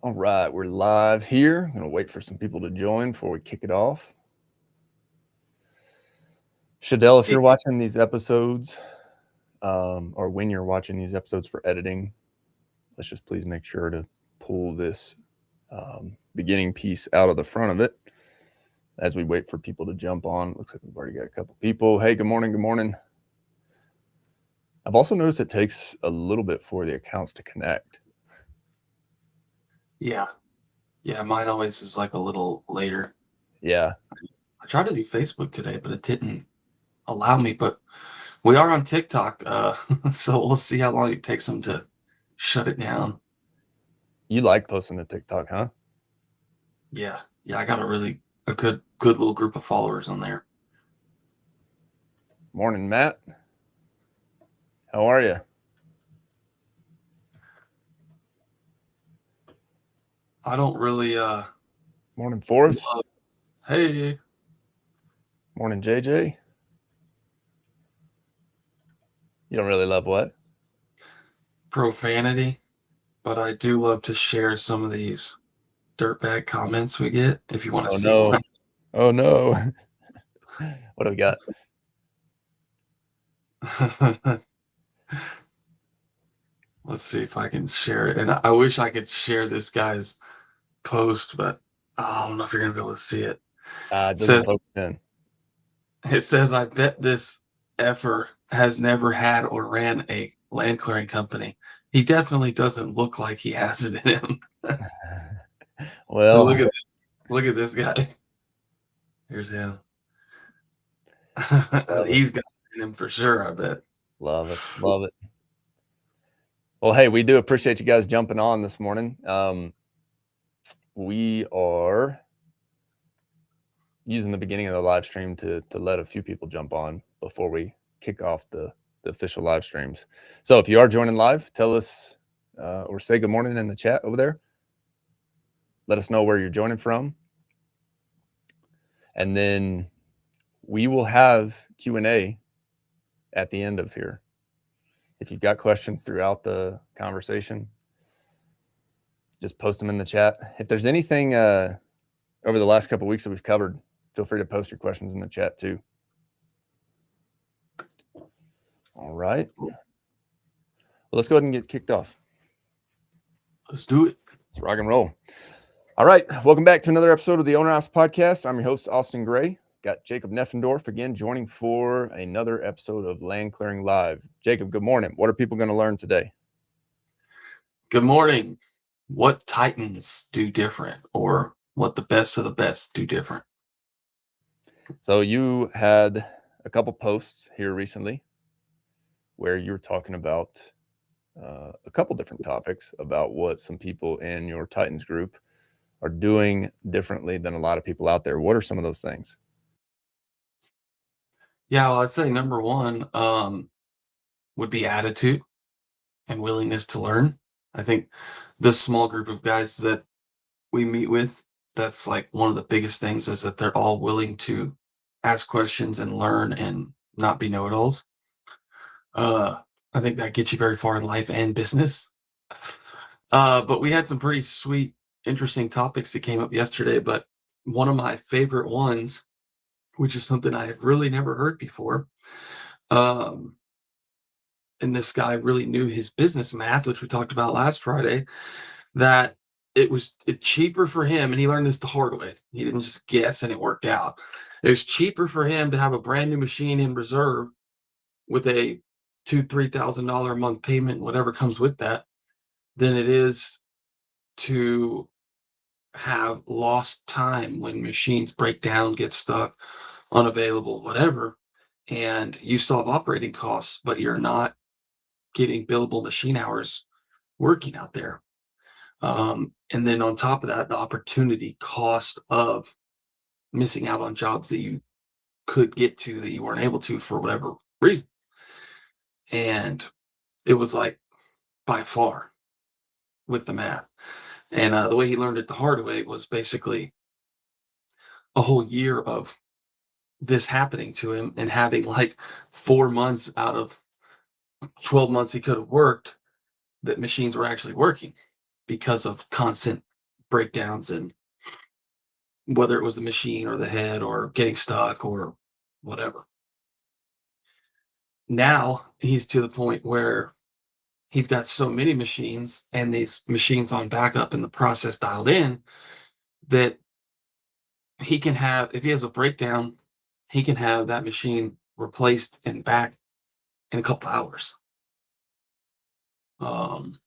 All right, we're live here. I'm gonna wait for some people to join before we kick it off. Shadell, if you're watching these episodes, or when you're watching these episodes for editing, let's just please make sure to pull this beginning piece out of the front of it as we wait for people to jump on. Looks like we've already got a couple people. Hey, good morning. Good morning. I've also noticed it takes a little bit for the accounts to connect. Yeah. Yeah, mine always is like a little later. Yeah. I tried to do Facebook today, but it didn't allow me. But we are on TikTok, so we'll see how long it takes them to shut it down. You like posting to TikTok, huh? Yeah. Yeah, I got a good little group of followers on there. Morning, Matt. How are you? I don't really Morning, Forrest. love, hey, Morning, JJ. You don't really love what? profanity, but I do love to share some of these dirtbag comments we get if you want to Oh see no. one. Oh no. What do we got? Let's see if I can share it. And I wish I could share this guy's post, but I don't know if you're gonna be able to see it. It It doesn't says focus in. I bet this effer has never had or ran a land clearing company. He definitely doesn't look like he has it in him. Well, Look at this guy. Here's him. love it. He's got it in him for sure, I bet. Love it. Love it. Well, hey, we do appreciate you guys jumping on this morning. We are using the beginning of the live stream to let a few people jump on before we kick off the official live streams. So if you are joining live, tell us or say good morning in the chat over there. Let us know where you're joining from. And then we will have Q&A at the end of here. If you've got questions throughout the conversation, just post them in the chat. If there's anything over the last couple of weeks that we've covered, feel free to post your questions in the chat too. All right. Well, let's go ahead and get kicked off. Let's do it. Let's rock and roll. All right. Welcome back to another episode of the Owner Ops Podcast. I'm your host, Austin Gray. Got Jacob Neffendorf again joining for another episode of Land Clearing Live. Jacob, good morning. What are people going to learn today? Good morning. What Titans do different, or what the best of the best do different? So you had a couple posts here recently where you were talking about a couple different topics about what some people in your Titans group are doing differently than a lot of people out there. What are some of those things? Yeah, well, I'd say number one would be attitude and willingness to learn. I think the small group of guys that we meet with, that's like one of the biggest things is that they're all willing to ask questions and learn and not be know-it-alls. I think that gets you very far in life and business. But we had some pretty sweet, interesting topics that came up yesterday. But one of my favorite ones, which is something I have really never heard before, um, and this guy really knew his business math, which we talked about last Friday, that it cheaper for him, and he learned this the hard way. He didn't just guess and it worked out. It was cheaper for him to have a brand new machine in reserve with a $2,000-3,000 a month payment, whatever comes with that, than it is to have lost time when machines break down, get stuck, unavailable, whatever, and you still have operating costs, but you're not getting billable machine hours working out there. And then on top of that, the opportunity cost of missing out on jobs that you could get to that you weren't able to for whatever reason. And it was like by far with the math. And the way he learned it the hard way was basically a whole year of this happening to him and having like 4 months out of 12 months he could have worked that machines were actually working because of constant breakdowns, and whether it was the machine or the head or getting stuck or whatever. Now he's to the point where he's got so many machines and these machines on backup and the process dialed in that he can have, if he has a breakdown, he can have that machine replaced and back in a couple hours. Um,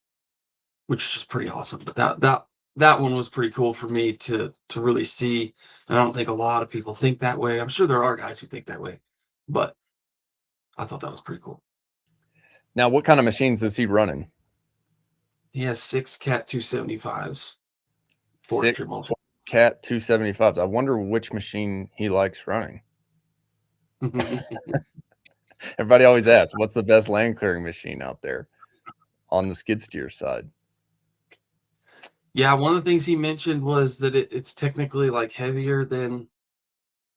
which is just pretty awesome. But that one was pretty cool for me to really see. And I don't think a lot of people think that way. I'm sure there are guys who think that way, but I thought that was pretty cool. Now, what kind of machines is he running? He has 6 Cat 275s. 6 Forestry mulch. Cat 275s. I wonder which machine he likes running. Everybody always asks, what's the best land clearing machine out there on the skid steer side? Yeah, one of the things he mentioned was that it's technically like heavier than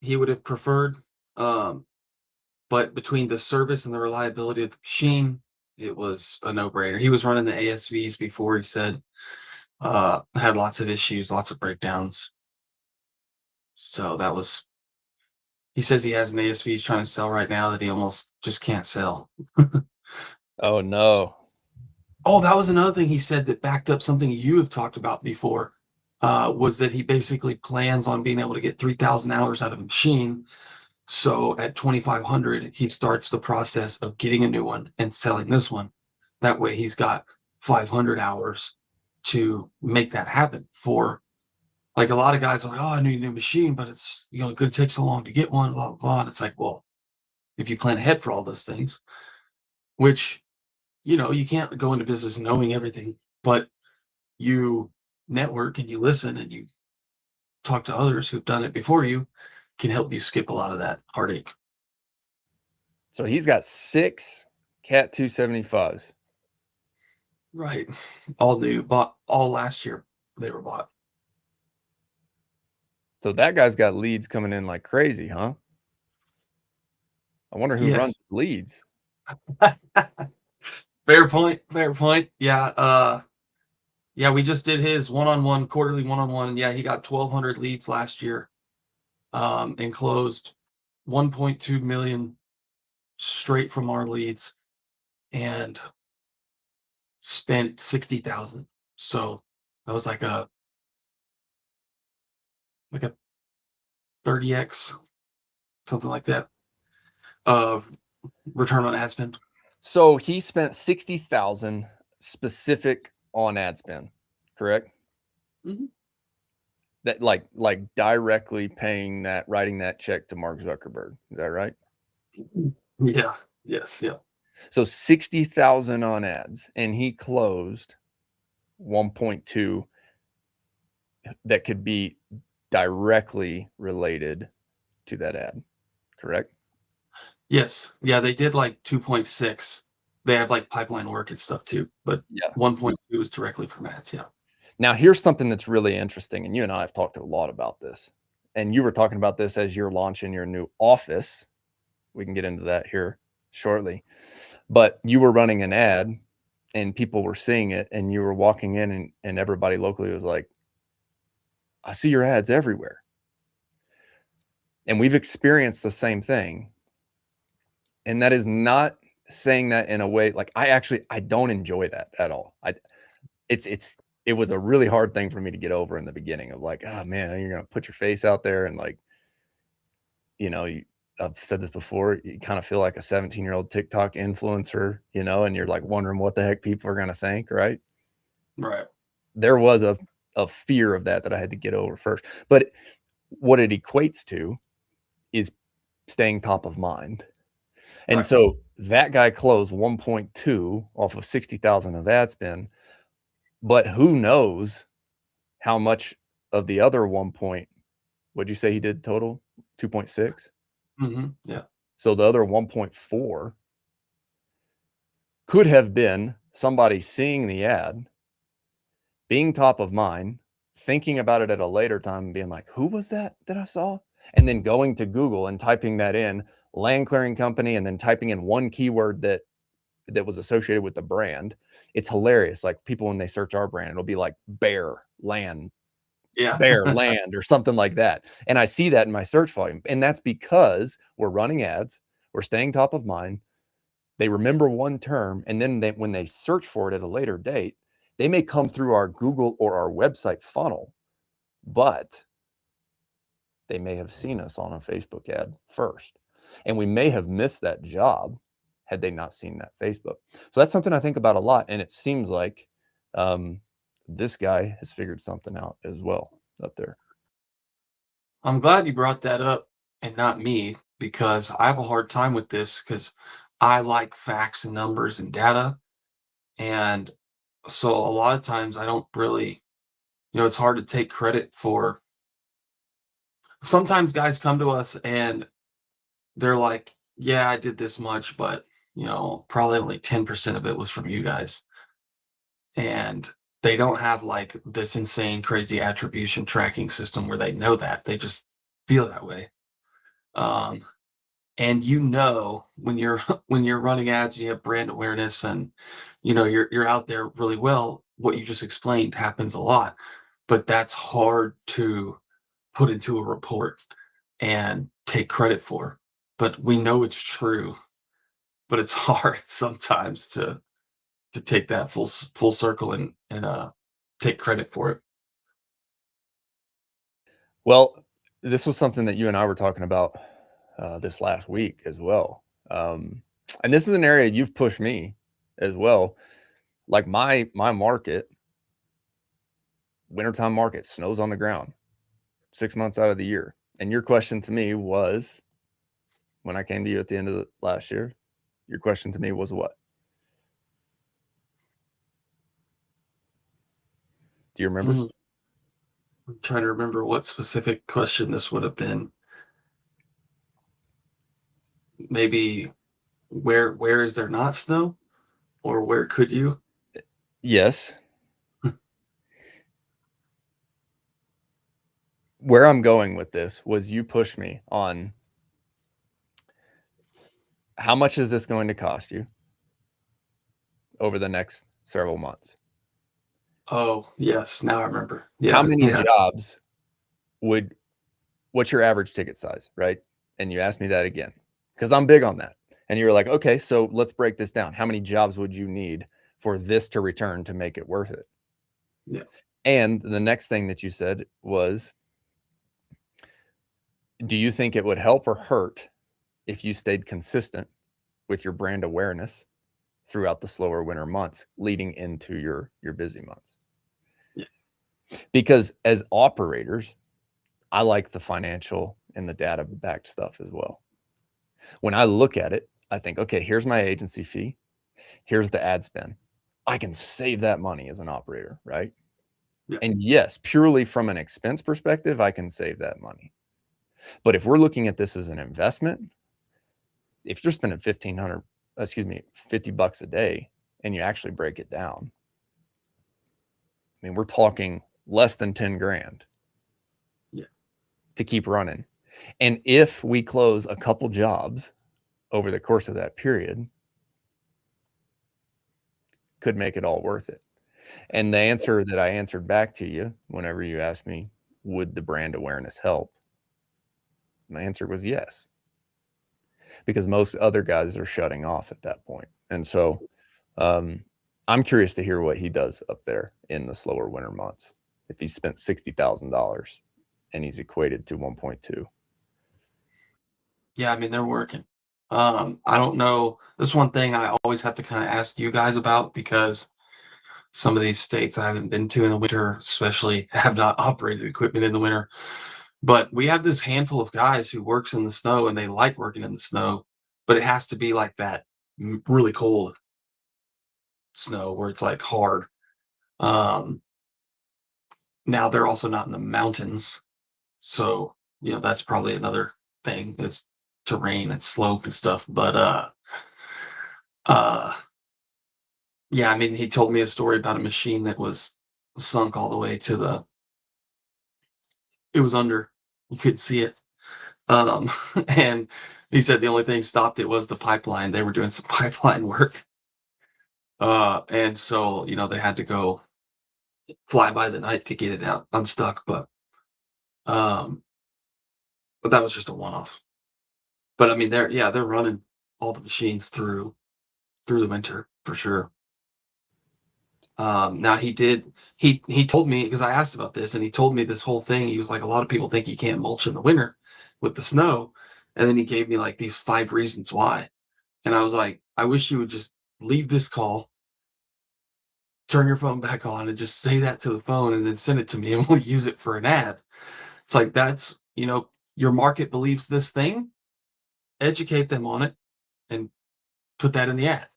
he would have preferred. But between the service and the reliability of the machine, it was a no-brainer. He was running the ASVs before, he said, had lots of issues, lots of breakdowns. So that was, he says he has an ASV he's trying to sell right now that he almost just can't sell. Oh, no. Oh, that was another thing he said that backed up something you have talked about before, was that he basically plans on being able to get 3,000 hours out of a machine. So at 2,500, he starts the process of getting a new one and selling this one. That way he's got 500 hours to make that happen. For like a lot of guys are like, oh, I need a new machine, but it's, it could take so long to get one, blah, blah, blah. And it's like, well, if you plan ahead for all those things, which, you can't go into business knowing everything, but you network and you listen and you talk to others who've done it before you, can help you skip a lot of that heartache. So he's got 6 Cat 275s. Right. All new, bought all last year. They were bought. So that guy's got leads coming in like crazy, huh? I wonder who runs leads. Fair point. Fair point. Yeah. Yeah, we just did his one-on-one, quarterly one-on-one. And yeah, he got 1,200 leads last year. And closed 1.2 million straight from our leads and spent 60,000. So that was like a 30x, something like that, return on ad spend. So he spent 60,000 specific on ad spend, correct? Mm-hmm. That like directly paying that, writing that check to Mark Zuckerberg. Is that right? Yeah. Yes. Yeah. So 60,000 on ads, and he closed 1.2 that could be directly related to that ad, correct? Yes. Yeah, they did like 2.6. They have like pipeline work and stuff too, but Yeah. 1.2 is directly from ads. Yeah. Now, here's something that's really interesting, and you and I have talked a lot about this, and you were talking about this as you're launching your new office. We can get into that here shortly, but you were running an ad and people were seeing it, and you were walking in and everybody locally was like, I see your ads everywhere. And we've experienced the same thing. And that is not saying that in a way like I don't enjoy that at all. It was a really hard thing for me to get over in the beginning of like, oh man, you're gonna put your face out there and like, I've said this before, you kind of feel like a 17-year-old TikTok influencer, and you're like wondering what the heck people are gonna think, right? Right. There was a fear of that I had to get over first. But what it equates to is staying top of mind. And Right. so that guy closed 1.2 off of 60,000 of ad spend, but who knows how much of the other what'd you say he did total? 2.6? Mm-hmm. Yeah. So the other 1.4 could have been somebody seeing the ad, being top of mind, thinking about it at a later time and being like, who was that I saw? And then going to Google and typing that in, land clearing company, and then typing in one keyword that was associated with the brand. It's hilarious. Like people, when they search our brand, it'll be like bear land Yeah. Bear, land, or something like that. And I see that in my search volume. And that's because we're running ads, we're staying top of mind. They remember one term, and then when they search for it at a later date, they may come through our Google or our website funnel, but they may have seen us on a Facebook ad first. And we may have missed that job had they not seen that Facebook. So that's something I think about a lot. And it seems like this guy has figured something out as well up there. I'm glad you brought that up and not me, because I have a hard time with this because I like facts and numbers and data. And so a lot of times I don't really, it's hard to take credit for. Sometimes guys come to us and they're like, yeah, I did this much, but probably only 10% of it was from you guys. And they don't have like this insane, crazy attribution tracking system where they know that. They just feel that way. Um, and when you're when you're running ads and you have brand awareness and you're out there really well, what you just explained happens a lot. But that's hard to put into a report and take credit for. But we know it's true, but it's hard sometimes to take that full circle and take credit for it. Well, this was something that you and I were talking about this last week as well. And this is an area you've pushed me as well. Like my market, wintertime market, snow's on the ground 6 months out of the year. And your question to me was, when I came to you at the end of the last year, your question to me was what? Do you remember? Mm, I'm trying to remember what specific question this would have been. Maybe where is there not snow, or where could you? Yes. Where I'm going with this was you push me on how much is this going to cost you over the next several months? Oh, yes, now I remember. How Yeah, many yeah, jobs would what's your average ticket size, right? And you asked me that again because I'm big on that. And you were like, okay, so let's break this down. How many jobs would you need for this to return to make it worth it? yeah. And the next thing that you said was, do you think it would help or hurt if you stayed consistent with your brand awareness throughout the slower winter months leading into your busy months? Yeah. Because as operators, I like the financial and the data backed stuff as well. When I look at it, I think, okay, here's my agency fee. Here's the ad spend. I can save that money as an operator, right? Yeah. And yes, purely from an expense perspective, I can save that money. But if we're looking at this as an investment, if you're spending 50 bucks a day and you actually break it down, I mean, we're talking less than 10 grand Yeah. to keep running. And if we close a couple jobs over the course of that period, could make it all worth it. And the answer that I answered back to you whenever you asked me, would the brand awareness help? My answer was yes, because most other guys are shutting off at that point. And so I'm curious to hear what he does up there in the slower winter months. If he spent $60,000 and he's equated to 1.2. Yeah, I mean, they're working. I don't know. That's one thing I always have to kind of ask you guys about, because some of these states I haven't been to in the winter, especially, have not operated equipment in the winter. But we have this handful of guys who works in the snow and they like working in the snow, but it has to be like that really cold snow where it's like hard. Um, Now they're also not in the mountains, so that's probably another thing. It's terrain and slope and stuff. But uh, yeah, I mean, he told me a story about a machine that was sunk all the way to the. It was under. You couldn't see it. Um, and he said the only thing stopped it was the pipeline. They were doing some pipeline work. And so they had to go fly by the night to get it out unstuck, um, but that was just a one-off. But I mean, they're running all the machines through the winter for sure. Now he told me because I asked about this and he told me this whole thing. He was like, a lot of people think you can't mulch in the winter with the snow. And then he gave me like these 5 reasons why. And I was like, I wish you would just leave this call, turn your phone back on and just say that to the phone and then send it to me and we'll use it for an ad. It's like that's, your market believes this thing, educate them on it and put that in the ad.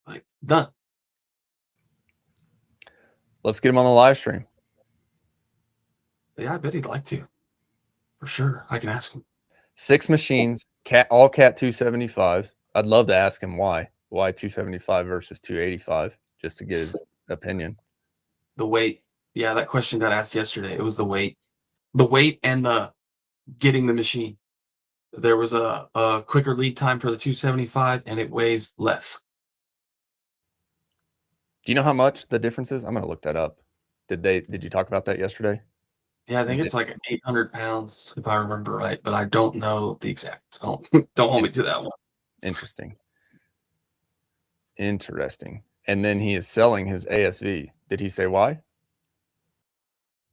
Like done. Let's get him on the live stream. Yeah, I bet he'd like to. For sure. I can ask him. 6 machines, all Cat 275s. I'd love to ask him why 275 versus 285, just to get his opinion. The weight. Yeah, that question got asked yesterday. It was the weight. The weight and the getting the machine. There was a quicker lead time for the 275 and it weighs less. Do you know how much the difference is? I'm gonna look that up. Did you talk about that yesterday? Yeah, I think it's like 800 pounds if I remember right, but I don't know the exact. Don't hold me to that one. Interesting. And then he is selling his ASV. Did he say why?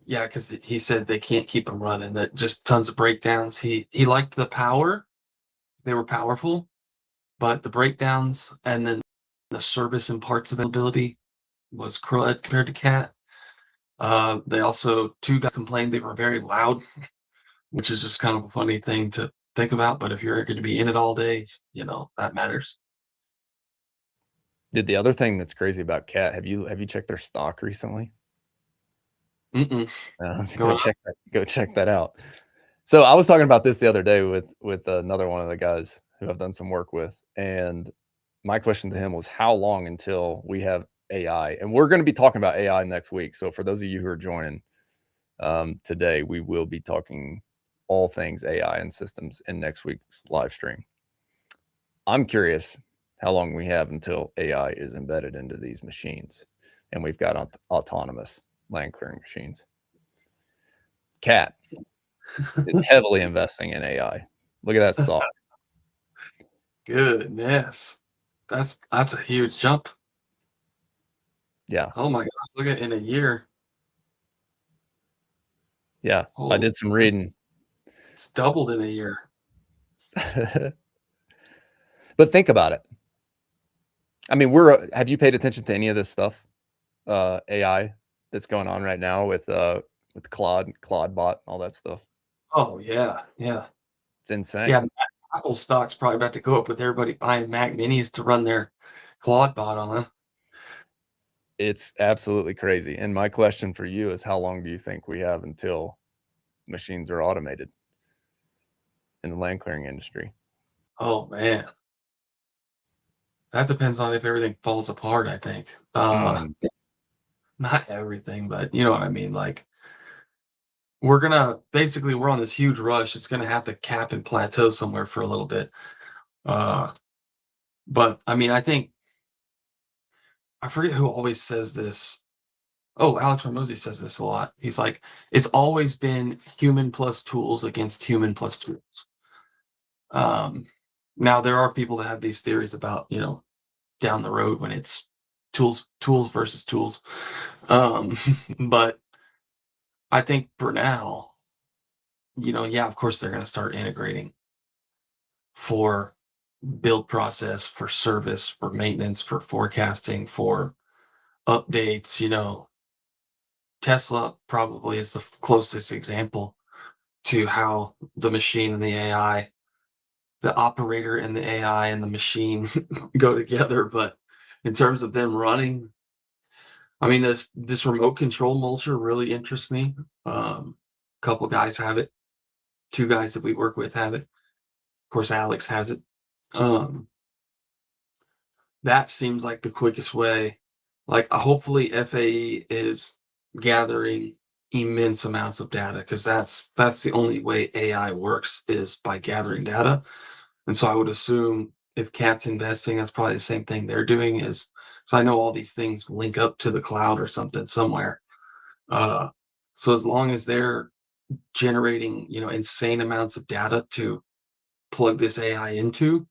Yeah, because he said they can't keep them running. That just tons of breakdowns. He liked the power; they were powerful, but the breakdowns and then the service and parts availability was crud compared to Cat. They also 2 guys complained they were very loud, which is just kind of a funny thing to think about. But if you're going to be in it all day, that matters. Did the other thing that's crazy about Cat, have you checked their stock recently? Mm-mm. Go check that out. So I was talking about this the other day with another one of the guys who I've done some work with, and my question to him was, how long until we have AI? And we're going to be talking about AI next week. So for those of you who are joining today, we will be talking all things AI and systems in next week's live stream. I'm curious how long we have until AI is embedded into these machines and we've got autonomous land clearing machines. Cat is heavily investing in AI. Look at that stock. Goodness. That's a huge jump. Yeah. Oh my gosh, look at in a year. Yeah. I did some reading. It's doubled in a year. But think about it. I mean, have you paid attention to any of this stuff? AI that's going on right now with Claude bot, all that stuff. Oh yeah, yeah. It's insane. Yeah, Apple stock's probably about to go up with everybody buying Mac Minis to run their Claude bot on. It's absolutely crazy. And my question for you is, how long do you think we have until machines are automated in the land clearing industry? Oh man. That depends on if everything falls apart, I think. Not everything, but you know what I mean. Like we're on this huge rush. It's gonna have to cap and plateau somewhere for a little bit. But I mean, I think I forget who always says this. Oh, Alex Ramosi says this a lot. He's like, it's always been human plus tools against human plus tools. Now there are people that have these theories about, down the road when it's tools versus tools. But I think for now, yeah, of course they're going to start integrating for build process, for service, for maintenance, for forecasting, for updates. Tesla probably is the closest example to how the machine and the AI, the operator and the AI and the machine go together. But in terms of them running, I mean, this remote control mulcher really interests me. A couple guys have it. 2 guys that we work with have it. Of course, Alex has it. That seems like the quickest way. Like, hopefully, FAE is gathering immense amounts of data because that's the only way AI works is by gathering data. And so I would assume if Cat's investing, that's probably the same thing they're doing. So I know all these things link up to the cloud or something somewhere. So as long as they're generating, insane amounts of data to plug this AI into,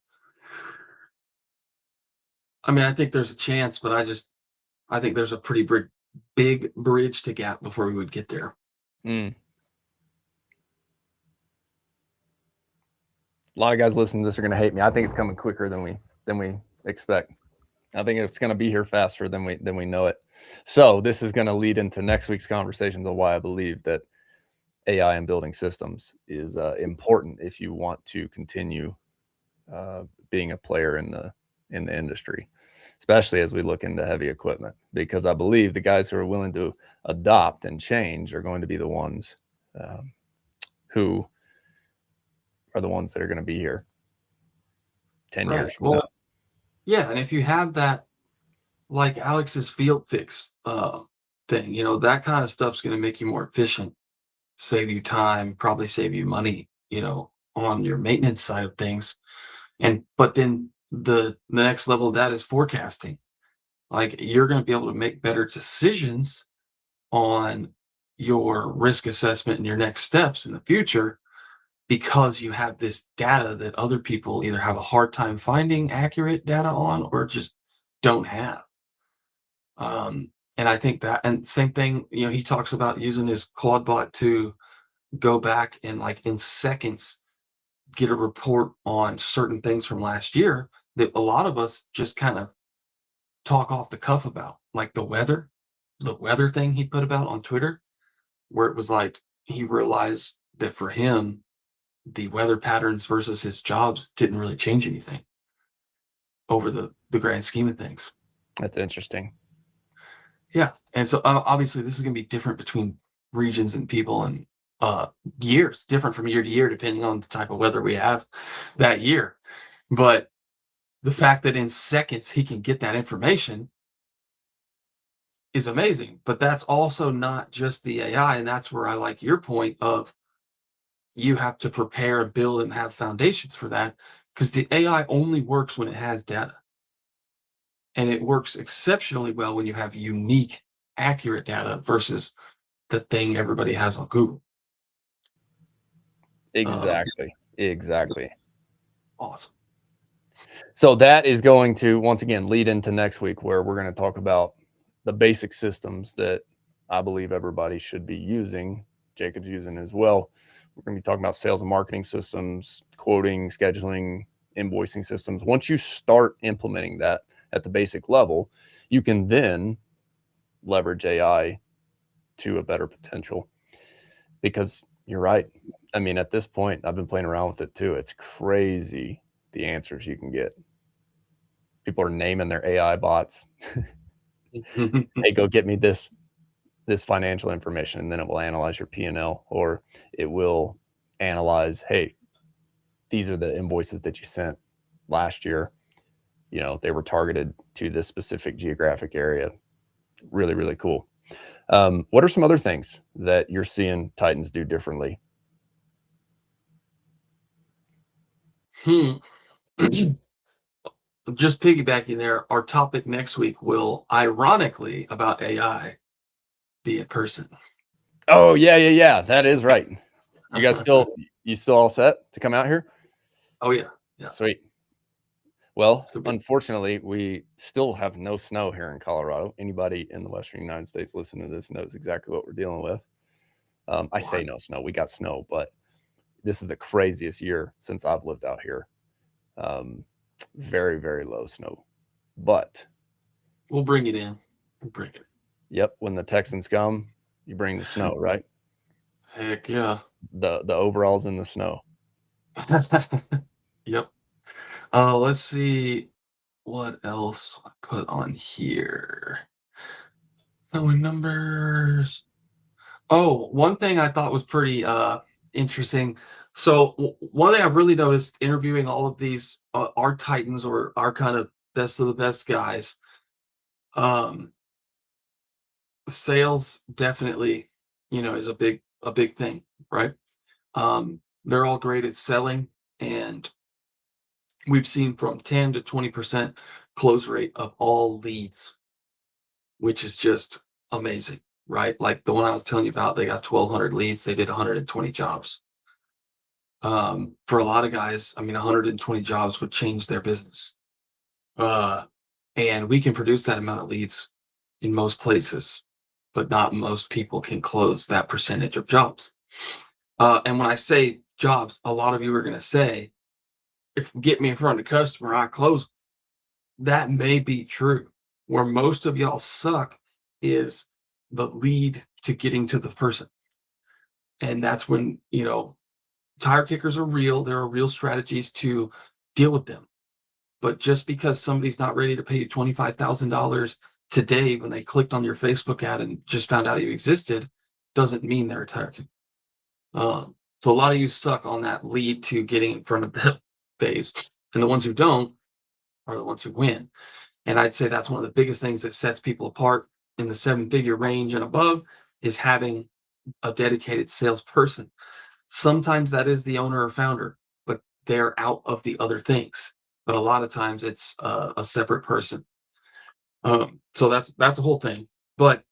I mean, I think there's a chance, but I think there's a pretty big bridge to gap before we would get there. Mm. A lot of guys listening to this are going to hate me. I think it's coming quicker than we expect. I think it's going to be here faster than we know it. So this is going to lead into next week's conversations on why I believe that AI and building systems is important if you want to continue being a player in the industry, especially as we look into heavy equipment. Because I believe the guys who are willing to adopt and change are going to be the ones who are the ones that are going to be here 10 Right. years from now. Well, yeah, and if you have that, like Alex's field fix thing, that kind of stuff's going to make you more efficient, save you time, probably save you money, on your maintenance side of things. But then the next level of that is forecasting. Like you're going to be able to make better decisions on your risk assessment and your next steps in the future because you have this data that other people either have a hard time finding accurate data on or just don't have. And I think that, and same thing, he talks about using his Claude bot to go back and like in seconds get a report on certain things from last year that a lot of us just kind of talk off the cuff about, like the weather thing he put about on Twitter, where it was like he realized that for him, the weather patterns versus his jobs didn't really change anything over the grand scheme of things. That's interesting. Yeah, and so obviously this is going to be different between regions and people and years, different from year to year depending on the type of weather we have that year. But the fact that in seconds he can get that information is amazing. But that's also not just the AI, and that's where I like your point of you have to prepare, build, and have foundations for that because the AI only works when it has data. And it works exceptionally well when you have unique, accurate data versus the thing everybody has on Google. Exactly. Awesome. So that is going to, once again, lead into next week where we're going to talk about the basic systems that I believe everybody should be using. Jacob's using as well. We're going to be talking about sales and marketing systems, quoting, scheduling, invoicing systems. Once you start implementing that at the basic level, you can then leverage AI to a better potential. Because you're right. I mean, at this point, I've been playing around with it too. It's crazy the answers you can get. People are naming their AI bots. Hey, go get me this financial information, and then it will analyze your P&L, or it will analyze, hey, these are the invoices that you sent last year. They were targeted to this specific geographic area. Really, really cool. What are some other things that you're seeing Titans do differently? Just piggybacking there, our topic next week will, ironically, about AI be in person. Oh, yeah. That is right. You guys still all set to come out here? Oh, yeah. Sweet. Well, unfortunately, we still have no snow here in Colorado. Anybody in the Western United States listening to this knows exactly what we're dealing with. I say no snow. We got snow, but this is the craziest year since I've lived out here. Very, very low snow. But we'll bring it in. We'll bring it. Yep. When the Texans come, you bring the snow, right? Heck yeah. The overalls in the snow. Yep. Let's see what else I put on here. Numbers. Oh, one thing I thought was pretty interesting. So one thing I've really noticed interviewing all of these our Titans or our kind of best of the best guys, sales definitely, is a big thing, right? They're all great at selling, and we've seen from 10 to 20% close rate of all leads, which is just amazing. right? Like the one I was telling you about, they got 1,200 leads, they did 120 jobs. For a lot of guys, I mean, 120 jobs would change their business. Uh, and we can produce that amount of leads in most places, but not most people can close that percentage of jobs. And when I say jobs, a lot of you are going to say, if get me in front of the customer, I close. That may be true. Where most of y'all suck is the lead to getting to the person. And that's when, tire kickers are real. There are real strategies to deal with them. But just because somebody's not ready to pay you $25,000 today when they clicked on your Facebook ad and just found out you existed, doesn't mean they're a tire kicker. So a lot of you suck on that lead to getting in front of the phase. And the ones who don't are the ones who win. And I'd say that's one of the biggest things that sets people apart in the 7-figure range and above is having a dedicated salesperson. Sometimes that is the owner or founder, but they're out of the other things. But a lot of times it's a separate person. So that's the whole thing. But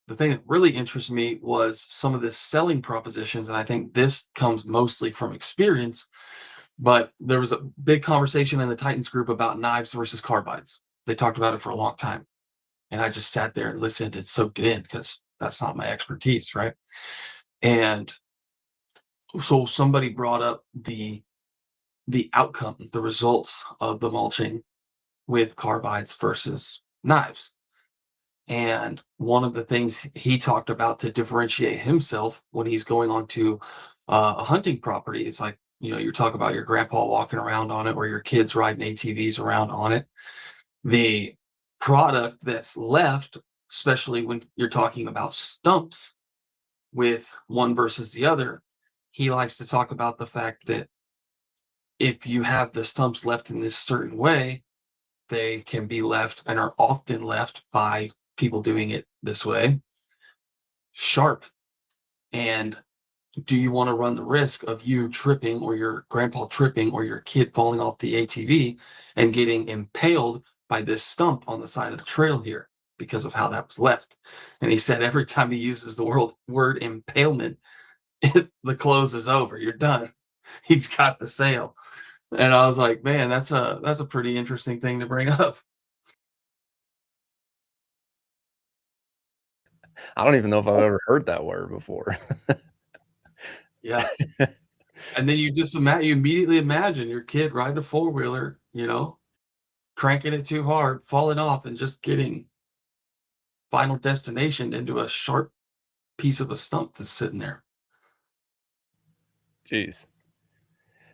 the thing that really interests me was some of the selling propositions, and I think this comes mostly from experience. But there was a big conversation in the Titans group about knives versus carbides. They talked about it for a long time, and I just sat there and listened and soaked it in because that's not my expertise, right? And so somebody brought up the outcome, the results of the mulching with carbides versus knives. And one of the things he talked about to differentiate himself when he's going on to a hunting property is like, you talk about your grandpa walking around on it or your kids riding ATVs around on it. The product that's left, especially when you're talking about stumps with one versus the other, he likes to talk about the fact that if you have the stumps left in this certain way, they can be left and are often left by people doing it this way sharp. And do you want to run the risk of you tripping or your grandpa tripping or your kid falling off the ATV and getting impaled by this stump on the side of the trail here because of how that was left? And he said every time he uses the word impalement, the close is over. You're done. He's got the sale. And I was like, man, that's a pretty interesting thing to bring up. I don't even know if I've ever heard that word before. Yeah. And then you immediately imagine your kid riding a four-wheeler, cranking it too hard, falling off, and just getting final destination into a sharp piece of a stump that's sitting there. Jeez.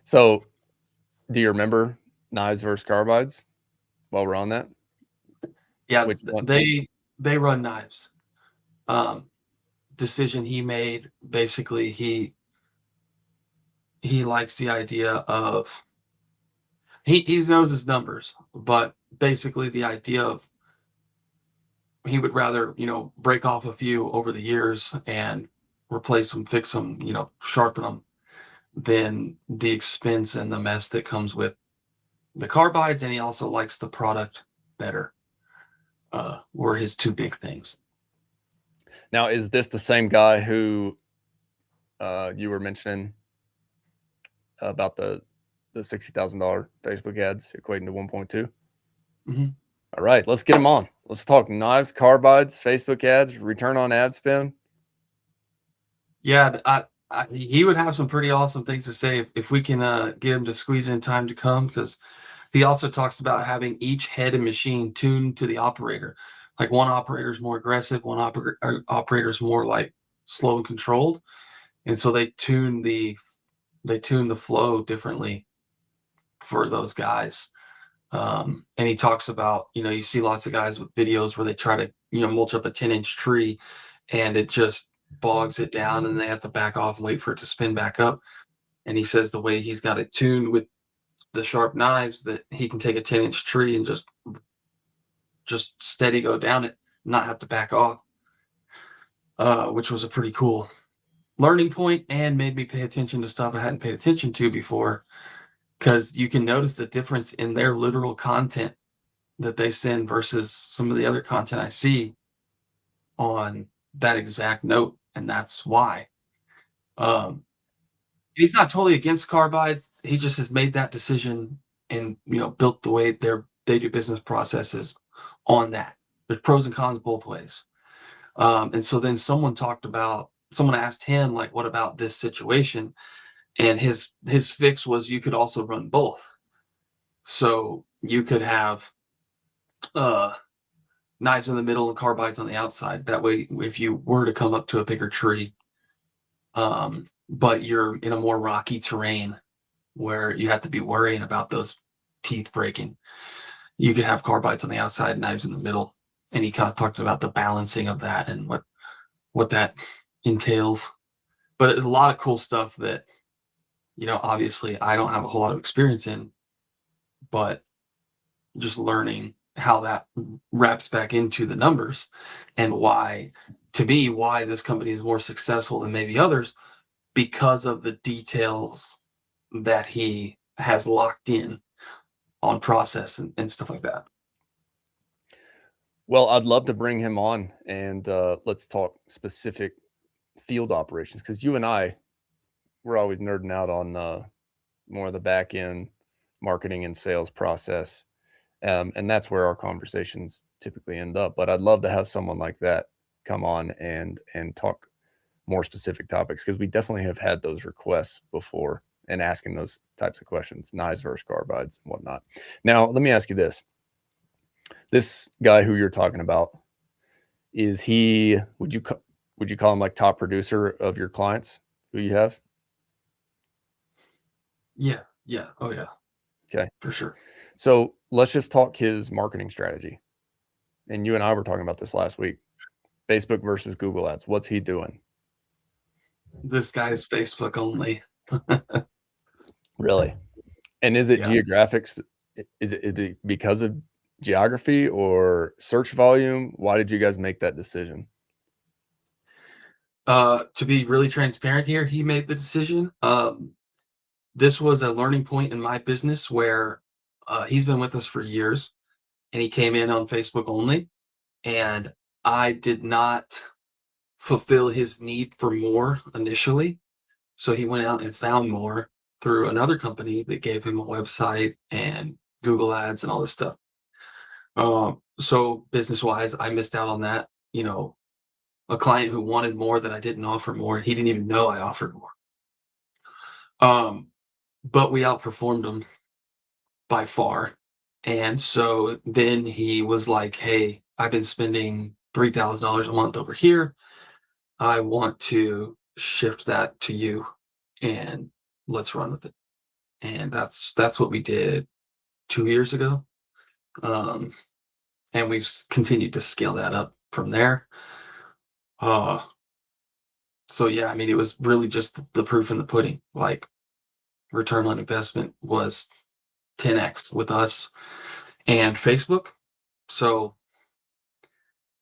So, do you remember knives versus carbides while we're on that? Yeah, Which one? they run knives. Decision he made, basically, he likes the idea of he knows his numbers, but basically the idea of he would rather, break off a few over the years and replace them, fix them, sharpen them than the expense and the mess that comes with the carbides. And he also likes the product better, were his two big things. Now, is this the same guy who you were mentioning about the $60,000 Facebook ads equating to 1.2? Mm-hmm. All right, let's get him on. Let's talk knives, carbides, Facebook ads, return on ad spend. Yeah, he would have some pretty awesome things to say if we can get him to squeeze in time to come, because he also talks about having each head and machine tuned to the operator. Like one operator is more aggressive, one operator is more like slow and controlled, and so they tune the flow differently for those guys. And he talks about, you see lots of guys with videos where they try to, mulch up a 10-inch tree and it just bogs it down and they have to back off and wait for it to spin back up. And he says the way he's got it tuned with the sharp knives that he can take a 10-inch tree and just steady go down it, not have to back off, which was a pretty cool learning point and made me pay attention to stuff I hadn't paid attention to before, because you can notice the difference in their literal content that they send versus some of the other content I see on that exact note, and that's why. Um, he's not totally against carbides. He just has made that decision and built the way they do business processes on that. There's pros and cons both ways. And so then someone asked him like, "What about this situation?" And his fix was you could also run both. So you could have uh, knives in the middle and carbides on the outside. That way, if you were to come up to a bigger tree, but you're in a more rocky terrain where you have to be worrying about those teeth breaking, you could have carbides on the outside, knives in the middle. And he kind of talked about the balancing of that and what that entails. But it's a lot of cool stuff that obviously I don't have a whole lot of experience in, but just learning how that wraps back into the numbers and why, to me, why this company is more successful than maybe others because of the details that he has locked in on process and stuff like that. Well, I'd love to bring him on and let's talk specific field operations because you and I, we're always nerding out on more of the back end marketing and sales process. And that's where our conversations typically end up. But I'd love to have someone like that come on and talk more specific topics because we definitely have had those requests before and asking those types of questions, knives versus carbides and whatnot. Now, let me ask you this. This guy who you're talking about, is he, would you call him like top producer of your clients who you have? Yeah. Yeah. Oh yeah. Okay. For sure. So let's just talk his marketing strategy. And you and I were talking about this last week. Facebook versus Google Ads. What's he doing? This guy's Facebook only. Really? And is it Yeah. geographic? Is it because of geography or search volume? Why did you guys make that decision? To be really transparent here, he made the decision. This was a learning point in my business where he's been with us for years and he came in on Facebook only. And I did not fulfill his need for more initially. So he went out and found more through another company that gave him a website and Google Ads and all this stuff. So business wise, I missed out on that. A client who wanted more that I didn't offer more. He didn't even know I offered more. Um, but we outperformed him by far. And so then he was like, "Hey, I've been spending $3,000 a month over here. I want to shift that to you and let's run with it." And that's what we did 2 years ago. Um, and we've continued to scale that up from there. Uh, so yeah, I mean, it was really just the proof in the pudding. Like return on investment was 10x with us and Facebook. So,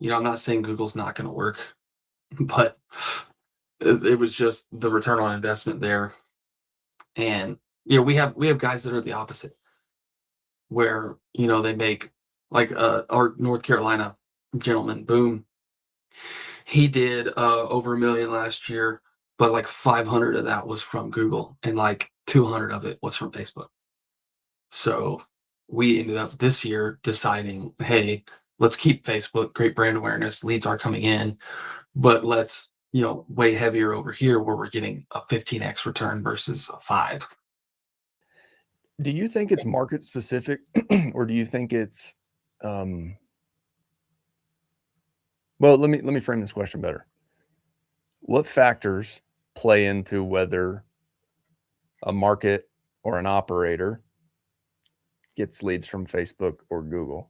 I'm not saying Google's not going to work, but it was just the return on investment there. And we have guys that are the opposite, where they make like our North Carolina gentleman, Boom. He did over 1 million last year, but like 500 of that was from Google, and like 200 of it was from Facebook. So we ended up this year deciding, hey, let's keep Facebook, great brand awareness, leads are coming in, but let's, way heavier over here where we're getting a 15x return versus a 5. Do you think it's market specific or do you think it's well, let me frame this question better. What factors play into whether a market or an operator gets leads from Facebook or Google?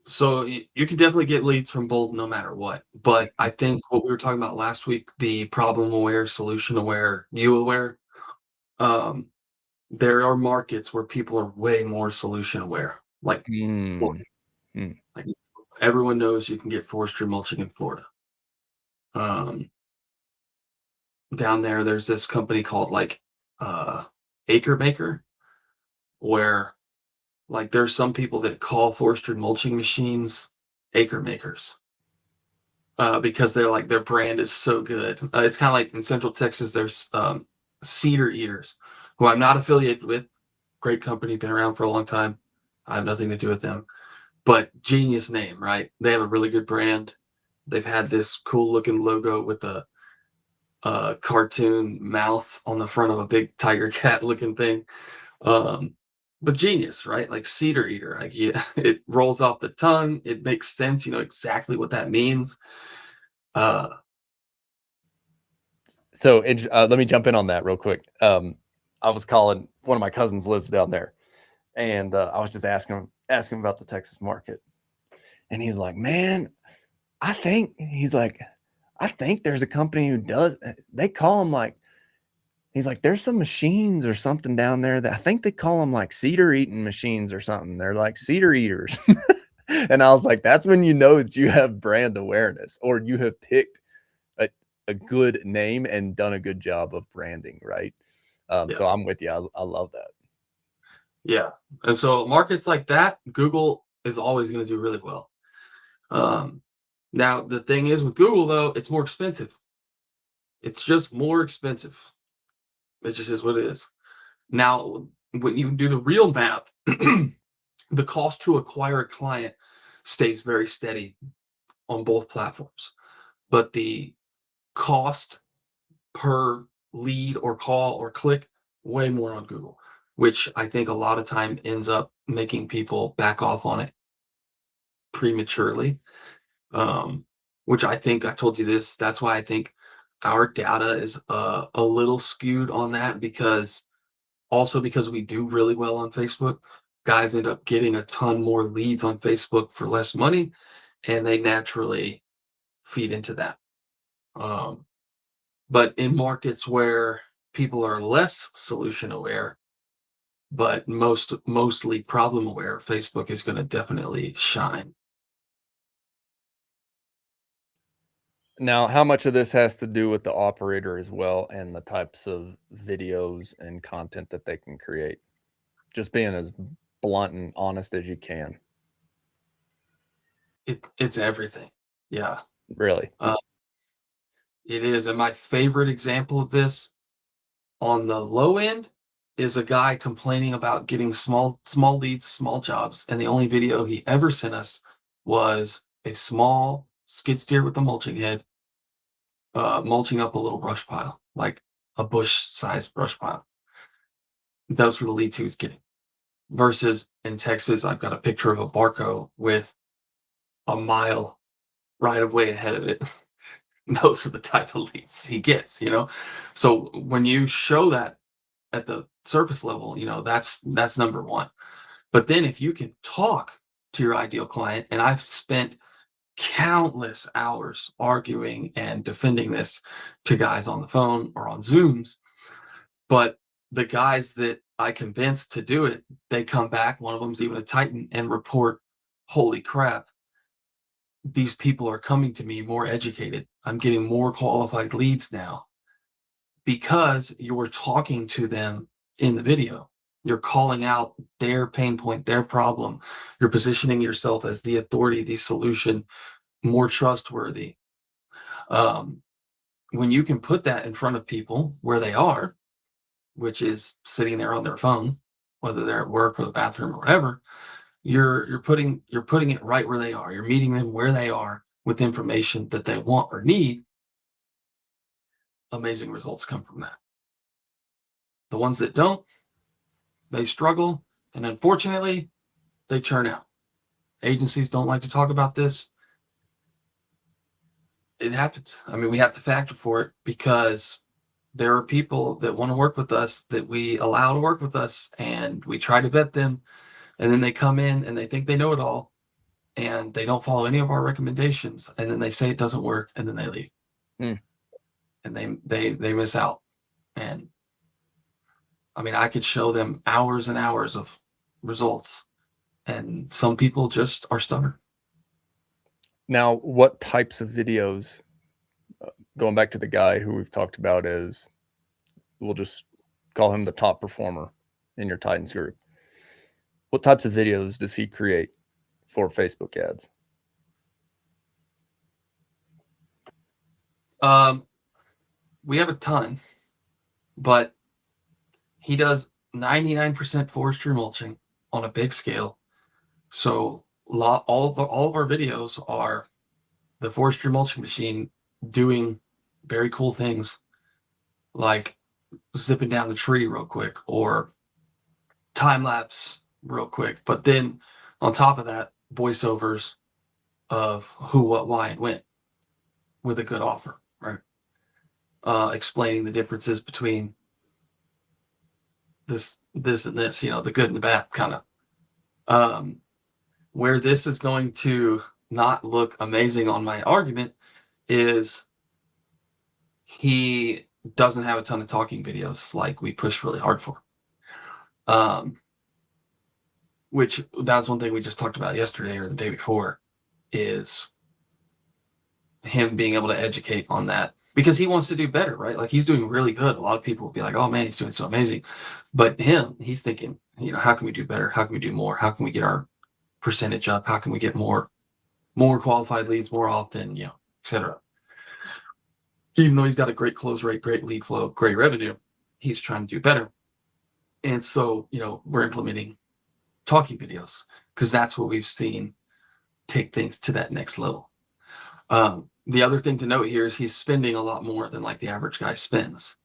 So you can definitely get leads from both no matter what. But I think what we were talking about last week, the problem aware, solution aware, you aware, um, there are markets where people are way more solution aware. Like Mm. Florida. Mm. Like everyone knows you can get forestry mulching in Florida. Um, Down there's this company called like Acre Maker, where like there's some people that call forestry mulching machines acre makers. because they're like their brand is so good. It's kind of like in Central Texas, there's Cedar Eaters, who I'm not affiliated with. Great company, been around for a long time. I have nothing to do with them, but genius name, right? They have a really good brand. They've had this cool looking logo with a cartoon mouth on the front of a big tiger cat looking thing. Um, but genius, right? Like Cedar Eater, like yeah, it rolls off the tongue. It makes sense. You know exactly what that means. Uh, So let me jump in on that real quick. I was calling one of my cousins lives down there, and I was just asking him about the Texas market, and he's like, "Man, he's like, I think there's a company who does. They call them like." He's like, there's some machines or something down there that I think they call them like cedar eating machines or something. They're like cedar eaters. And I was like, that's when you know that you have brand awareness or you have picked a, a good name and done a good job of branding, right? yeah, So I'm with you. I love that. yeah. And so markets like that, Google is always going to do really well. Um, Now the thing is with Google though, it's more expensive. It's just more expensive. It just is what it is. Now, when you do the real math, the cost to acquire a client stays very steady on both platforms, but the cost per lead or call or click way more on Google, which I think a lot of time ends up making people back off on it prematurely. Um, which I think I told you this. That's why I think our data is a little skewed on that because also because we do really well on Facebook, guys end up getting a ton more leads on Facebook for less money, and they naturally feed into that. Um, but in markets where people are less solution aware, but mostly problem aware, Facebook is going to definitely shine. Now, how much of this has to do with the operator as well and the types of videos and content that they can create? Just being as blunt and honest as you can. It's everything. Yeah, Really. uh, it is. And my favorite example of this on the low end is a guy complaining about getting small leads, small jobs, and the only video he ever sent us was a small skid steer with a mulching head, mulching up a little brush pile, like a bush-sized brush pile. Those were the leads he was getting. Versus in Texas, I've got a picture of a Barco with a mile right of way ahead of it. Those are the type of leads he gets, you know? So when you show that at the surface level, you know, that's number one. But then if you can talk to your ideal client, and I've spent countless hours arguing and defending this to guys on the phone or on Zooms, but the guys that I convinced to do it, they come back, one of them's even a Titan, and report, holy crap, these people are coming to me more educated. I'm getting more qualified leads now because you're talking to them in the video. You're calling out their pain point, their problem. You're positioning yourself as the authority, the solution, more trustworthy. Um, when you can put that in front of people where they are, which is sitting there on their phone, whether they're at work or the bathroom or whatever, you're putting it right where they are. You're meeting them where they are with information that they want or need. Amazing results come from that. The ones that don't, they struggle, and unfortunately, they churn out. Agencies don't like to talk about this. It happens. I mean, we have to factor for it because there are people that want to work with us that we allow to work with us, and we try to vet them, and then they come in and they think they know it all, and they don't follow any of our recommendations, and then they say it doesn't work, and then they leave, Mm. and they miss out. And I mean, I could show them hours and hours of results, and some people just are stubborn. Now, what types of videos, going back to the guy who we've talked about as we'll just call him the top performer in your Titans group. What types of videos does he create for Facebook ads? We have a ton, but he does 99% forestry mulching on a big scale. So all of our videos are the forestry mulching machine doing very cool things like zipping down a tree real quick or time lapse real quick. But then on top of that, voiceovers of who, what, why, and when with a good offer, right? Explaining the differences between this, and this, the good and the bad, kind of. Where this is going to not look amazing on my argument is he doesn't have a ton of talking videos like we push really hard for. Which that's one thing we just talked about yesterday or the day before, is him being able to educate on that because he wants to do better, right? Like he's doing really good. A lot of people will be like, oh man, he's doing so amazing. But he's thinking, how can we do better? How can we do more? How can we get our percentage up? How can we get more qualified leads more often, et cetera. Even though he's got a great close rate, great lead flow, great revenue, he's trying to do better. And so, we're implementing talking videos because that's what we've seen take things to that next level. The other thing to note here is he's spending a lot more than like the average guy spends,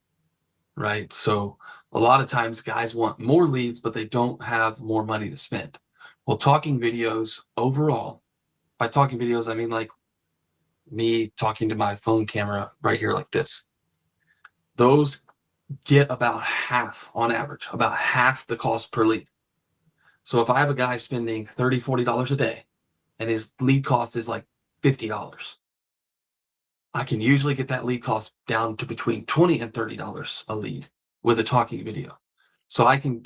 right? So a lot of times guys want more leads, but they don't have more money to spend. Well, talking videos overall, by talking videos, I mean like me talking to my phone camera right here like this. Those get about half on average, about half the cost per lead. So if I have a guy spending $30, $40 a day and his lead cost is like $50, I can usually get that lead cost down to between $20 and $30 a lead with a talking video. So I can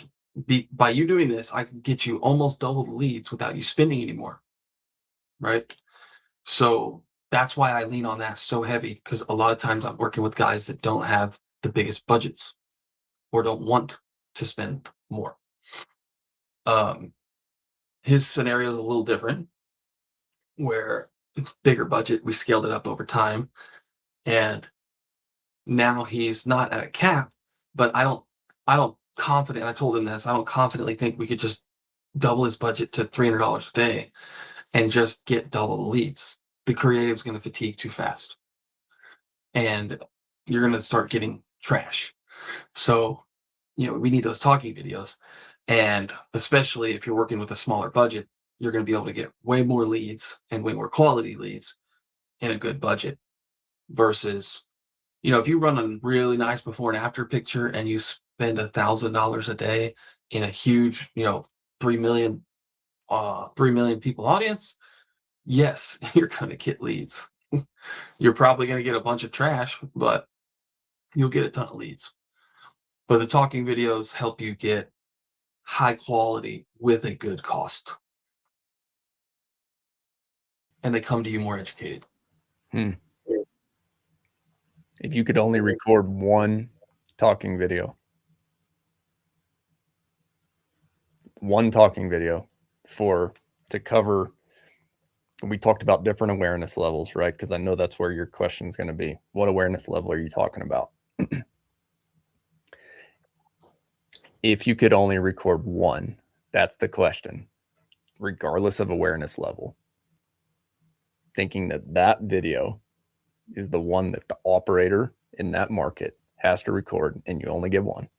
by you doing this, I can get you almost double the leads without you spending anymore, right? So that's why I lean on that so heavy, because a lot of times I'm working with guys that don't have the biggest budgets or don't want to spend more. His scenario is a little different, where it's bigger budget. We scaled it up over time, and now he's not at a cap. But I don't confident. I told him this. I don't confidently think we could just double his budget to $300 a day and just get double the leads. The creative's going to fatigue too fast, and you're going to start getting trash. So, we need those talking videos. And especially if you're working with a smaller budget, you're going to be able to get way more leads and way more quality leads in a good budget versus, if you run a really nice before and after picture and you spend $1,000 a day in a huge, 3 million people audience, yes, you're going to get leads. You're probably going to get a bunch of trash, but you'll get a ton of leads. But the talking videos help you get high quality with a good cost. And they come to you more educated. If you could only record one talking video to cover, we talked about different awareness levels, right? Because I know that's where your question is going to be. What awareness level are you talking about? If you could only record one, that's the question, regardless of awareness level. Thinking that video is the one that the operator in that market has to record, and you only get one.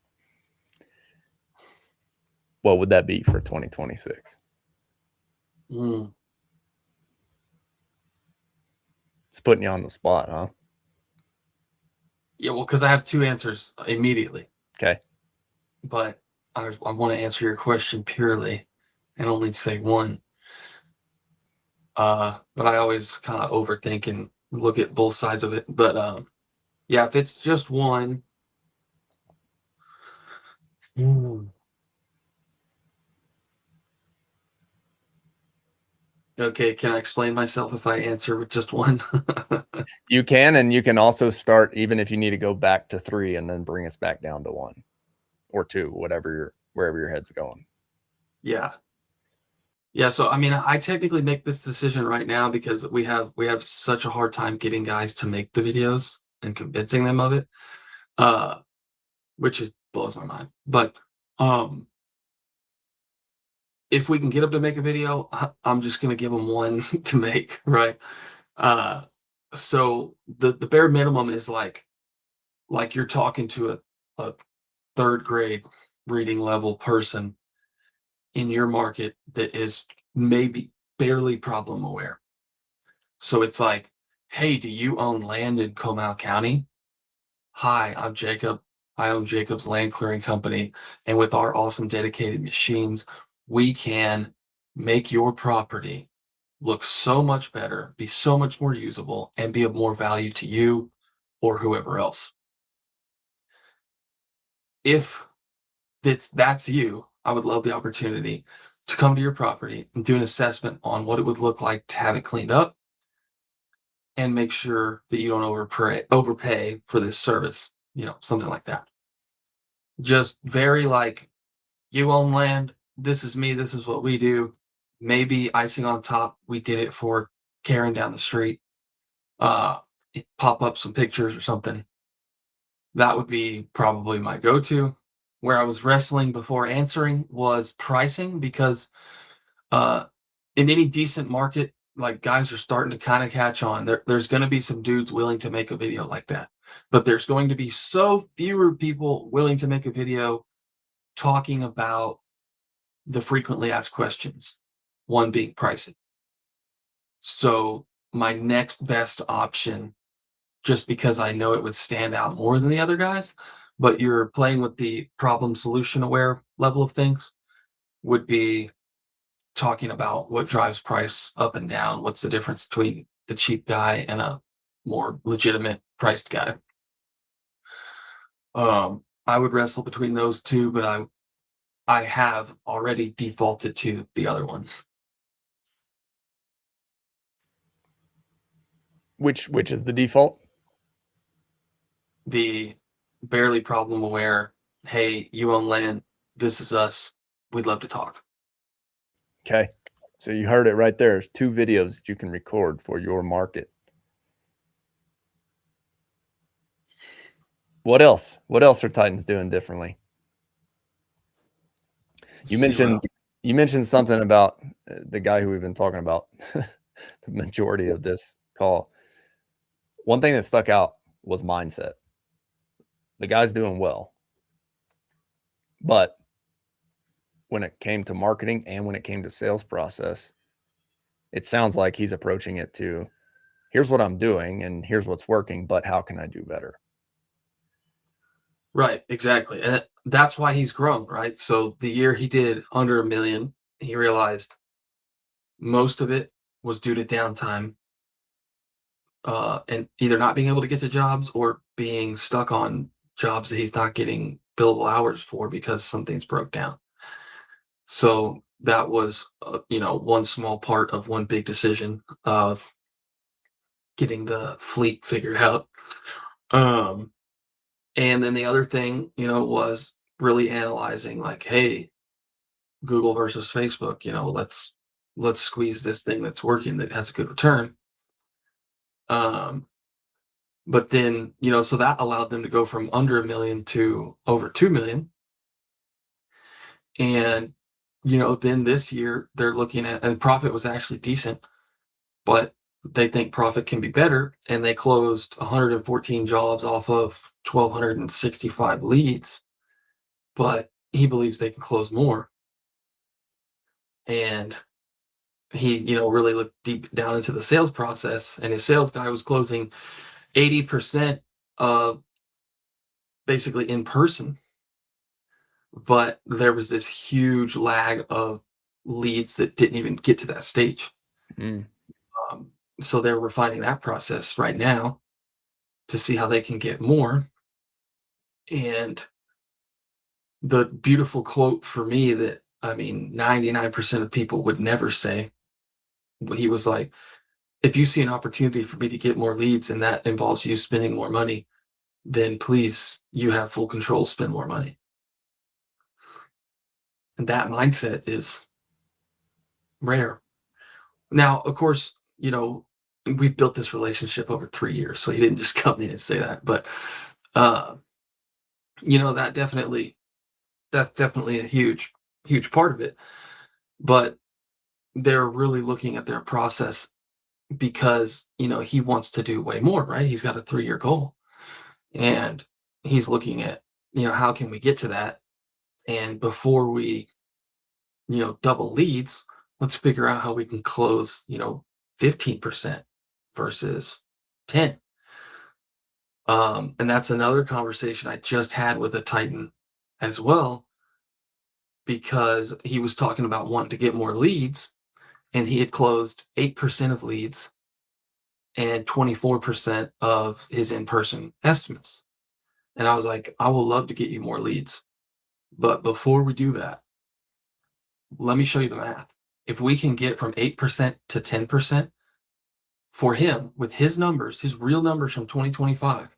What would that be for 2026? It's putting you on the spot, huh? Yeah, well, because I have two answers immediately. Okay. But I want to answer your question purely and only say one. But I always kind of overthink and look at both sides of it. But yeah, if it's just one. Okay, can I explain myself if I answer with just one? You can, and you can also start, even if you need to go back to 3 and then bring us back down to 1 or 2, wherever your head's going. Yeah. Yeah, so I mean, I technically make this decision right now because we have such a hard time getting guys to make the videos. and convincing them of it, which is blows my mind. But um, if we can get them to make a video, I'm just gonna give them one to make, right? Uh, so the bare minimum is like you're talking to a third grade reading level person in your market that is maybe barely problem aware. So it's like, hey, do you own land in Comal County? Hi, I'm Jacob. I own Jacob's Land Clearing Company. And with our awesome dedicated machines, we can make your property look so much better, be so much more usable, and be of more value to you or whoever else. If that's you, I would love the opportunity to come to your property and do an assessment on what it would look like to have it cleaned up and make sure that you don't overpay for this service, something like that. Just very like, you own land, this is me, this is what we do. Maybe icing on top, we did it for Karen down the street. Uh, Pop up some pictures or something. That would be probably my go-to. Where I was wrestling before answering was pricing because uh, in any decent market, like guys are starting to kind of catch on. There's going to be some dudes willing to make a video like that, but there's going to be so fewer people willing to make a video talking about the frequently asked questions, one being pricing. So my next best option, just because I know it would stand out more than the other guys, but you're playing with the problem solution aware level of things, would be talking about what drives price up and down. What's the difference between the cheap guy and a more legitimate priced guy? I would wrestle between those two, but I have already defaulted to the other one. Which is the default? The barely problem aware, hey, you own land, this is us, we'd love to talk. Okay. So you heard it right there. There's 2 videos that you can record for your market. What else? What else are Titans doing differently? You mentioned something about the guy who we've been talking about the majority of this call. One thing that stuck out was mindset. The guy's doing well. But when it came to marketing and when it came to sales process, it sounds like he's approaching it to, here's what I'm doing and here's what's working, but how can I do better? Right, exactly. And that's why he's grown, right? So the year he did under 1 million, he realized most of it was due to downtime, and either not being able to get to jobs or being stuck on jobs that he's not getting billable hours for because something's broke down. So that was, one small part of one big decision of getting the fleet figured out. Um, and then the other thing, was really analyzing like, hey, Google versus Facebook, let's squeeze this thing that's working that has a good return. Um, but then, so that allowed them to go from under 1 million to over 2 million. And, then this year they're looking at, and profit was actually decent, but they think profit can be better. And they closed 114 jobs off of 1,265 leads, but he believes they can close more. And he, really looked deep down into the sales process, and his sales guy was closing 80% basically in person. But there was this huge lag of leads that didn't even get to that stage. Mm. So they're refining that process right now to see how they can get more. And the beautiful quote for me that, 99% of people would never say, he was like, if you see an opportunity for me to get more leads and that involves you spending more money, then please, you have full control, spend more money. And that mindset is rare. Now, of course, we built this relationship over 3 years, so he didn't just come in and say that. But uh, you know, that's definitely a huge part of it. But they're really looking at their process because, you know, he wants to do way more, right? He's got a 3-year goal, and he's looking at, you know, how can we get to that? And before we, you know, double leads, let's figure out how we can close, you know, 15% versus 10. And that's another conversation I just had with a Titan as well, because he was talking about wanting to get more leads, and he had closed 8% of leads and 24% of his in-person estimates. And I was like, I will love to get you more leads. But before we do that, let me show you the math. If we can get from 8% to 10% for him with his numbers, his real numbers from 2025,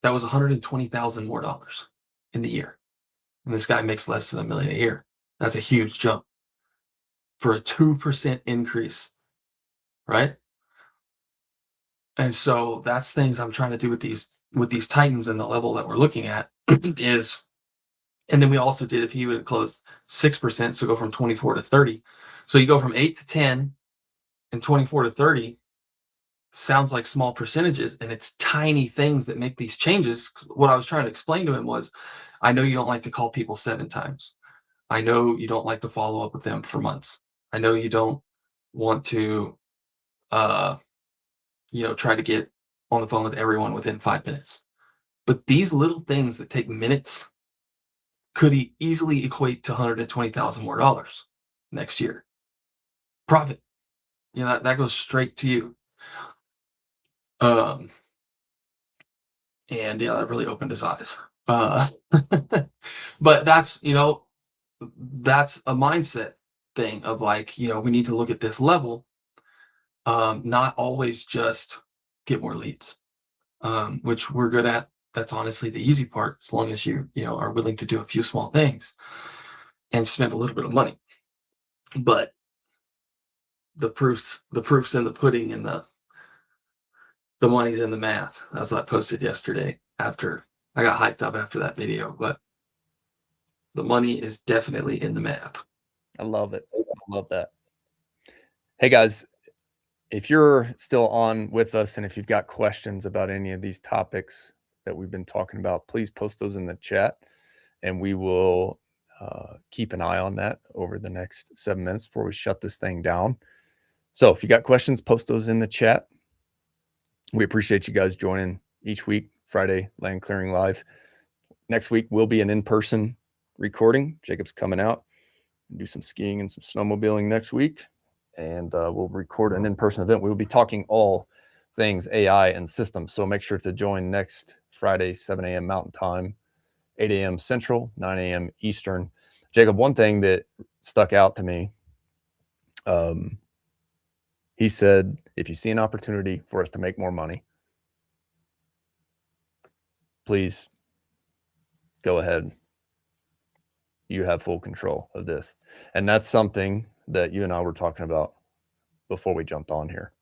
that was 120,000 more dollars in the year. And this guy makes less than $1 million a year. That's a huge jump for a 2% increase, right? And so that's things I'm trying to do with these Titans and the level that we're looking at is, and then we also did if he would have closed 6%, so go from 24 to 30. So you go from 8 to 10 and 24 to 30 sounds like small percentages, and it's tiny things that make these changes. What I was trying to explain to him was, I know you don't like to call people 7 times. I know you don't like to follow up with them for months. I know you don't want to, uh, you know, try to get on the phone with everyone within 5 minutes. But these little things that take minutes could easily equate to 120,000 more dollars next year. Profit. You know, that goes straight to you. Um, and yeah, that really opened his eyes. Uh, but that's, you know, that's a mindset thing of like, you know, we need to look at this level, not always just get more leads, which we're good at. That's honestly the easy part, as long as you know, are willing to do a few small things and spend a little bit of money. But the proof's in the pudding, and the money's in the math. That's what I posted yesterday after I got hyped up after that video. But the money is definitely in the math. I love it. I love that. Hey guys, if you're still on with us and if you've got questions about any of these topics that we've been talking about, please post those in the chat, and we will keep an eye on that over the next 7 minutes before we shut this thing down. So if you got questions, post those in the chat. We appreciate you guys joining each week, Friday, Land Clearing Live. Next week will be an in-person recording. Jacob's coming out, do some skiing and some snowmobiling next week, and we'll record an in-person event. We will be talking all things AI and systems, so make sure to join next Friday, 7 a.m. Mountain Time, 8 a.m. Central, 9 a.m. Eastern. Jacob, one thing that stuck out to me, he said, if you see an opportunity for us to make more money, please go ahead. You have full control of this. And that's something that you and I were talking about before we jumped on here.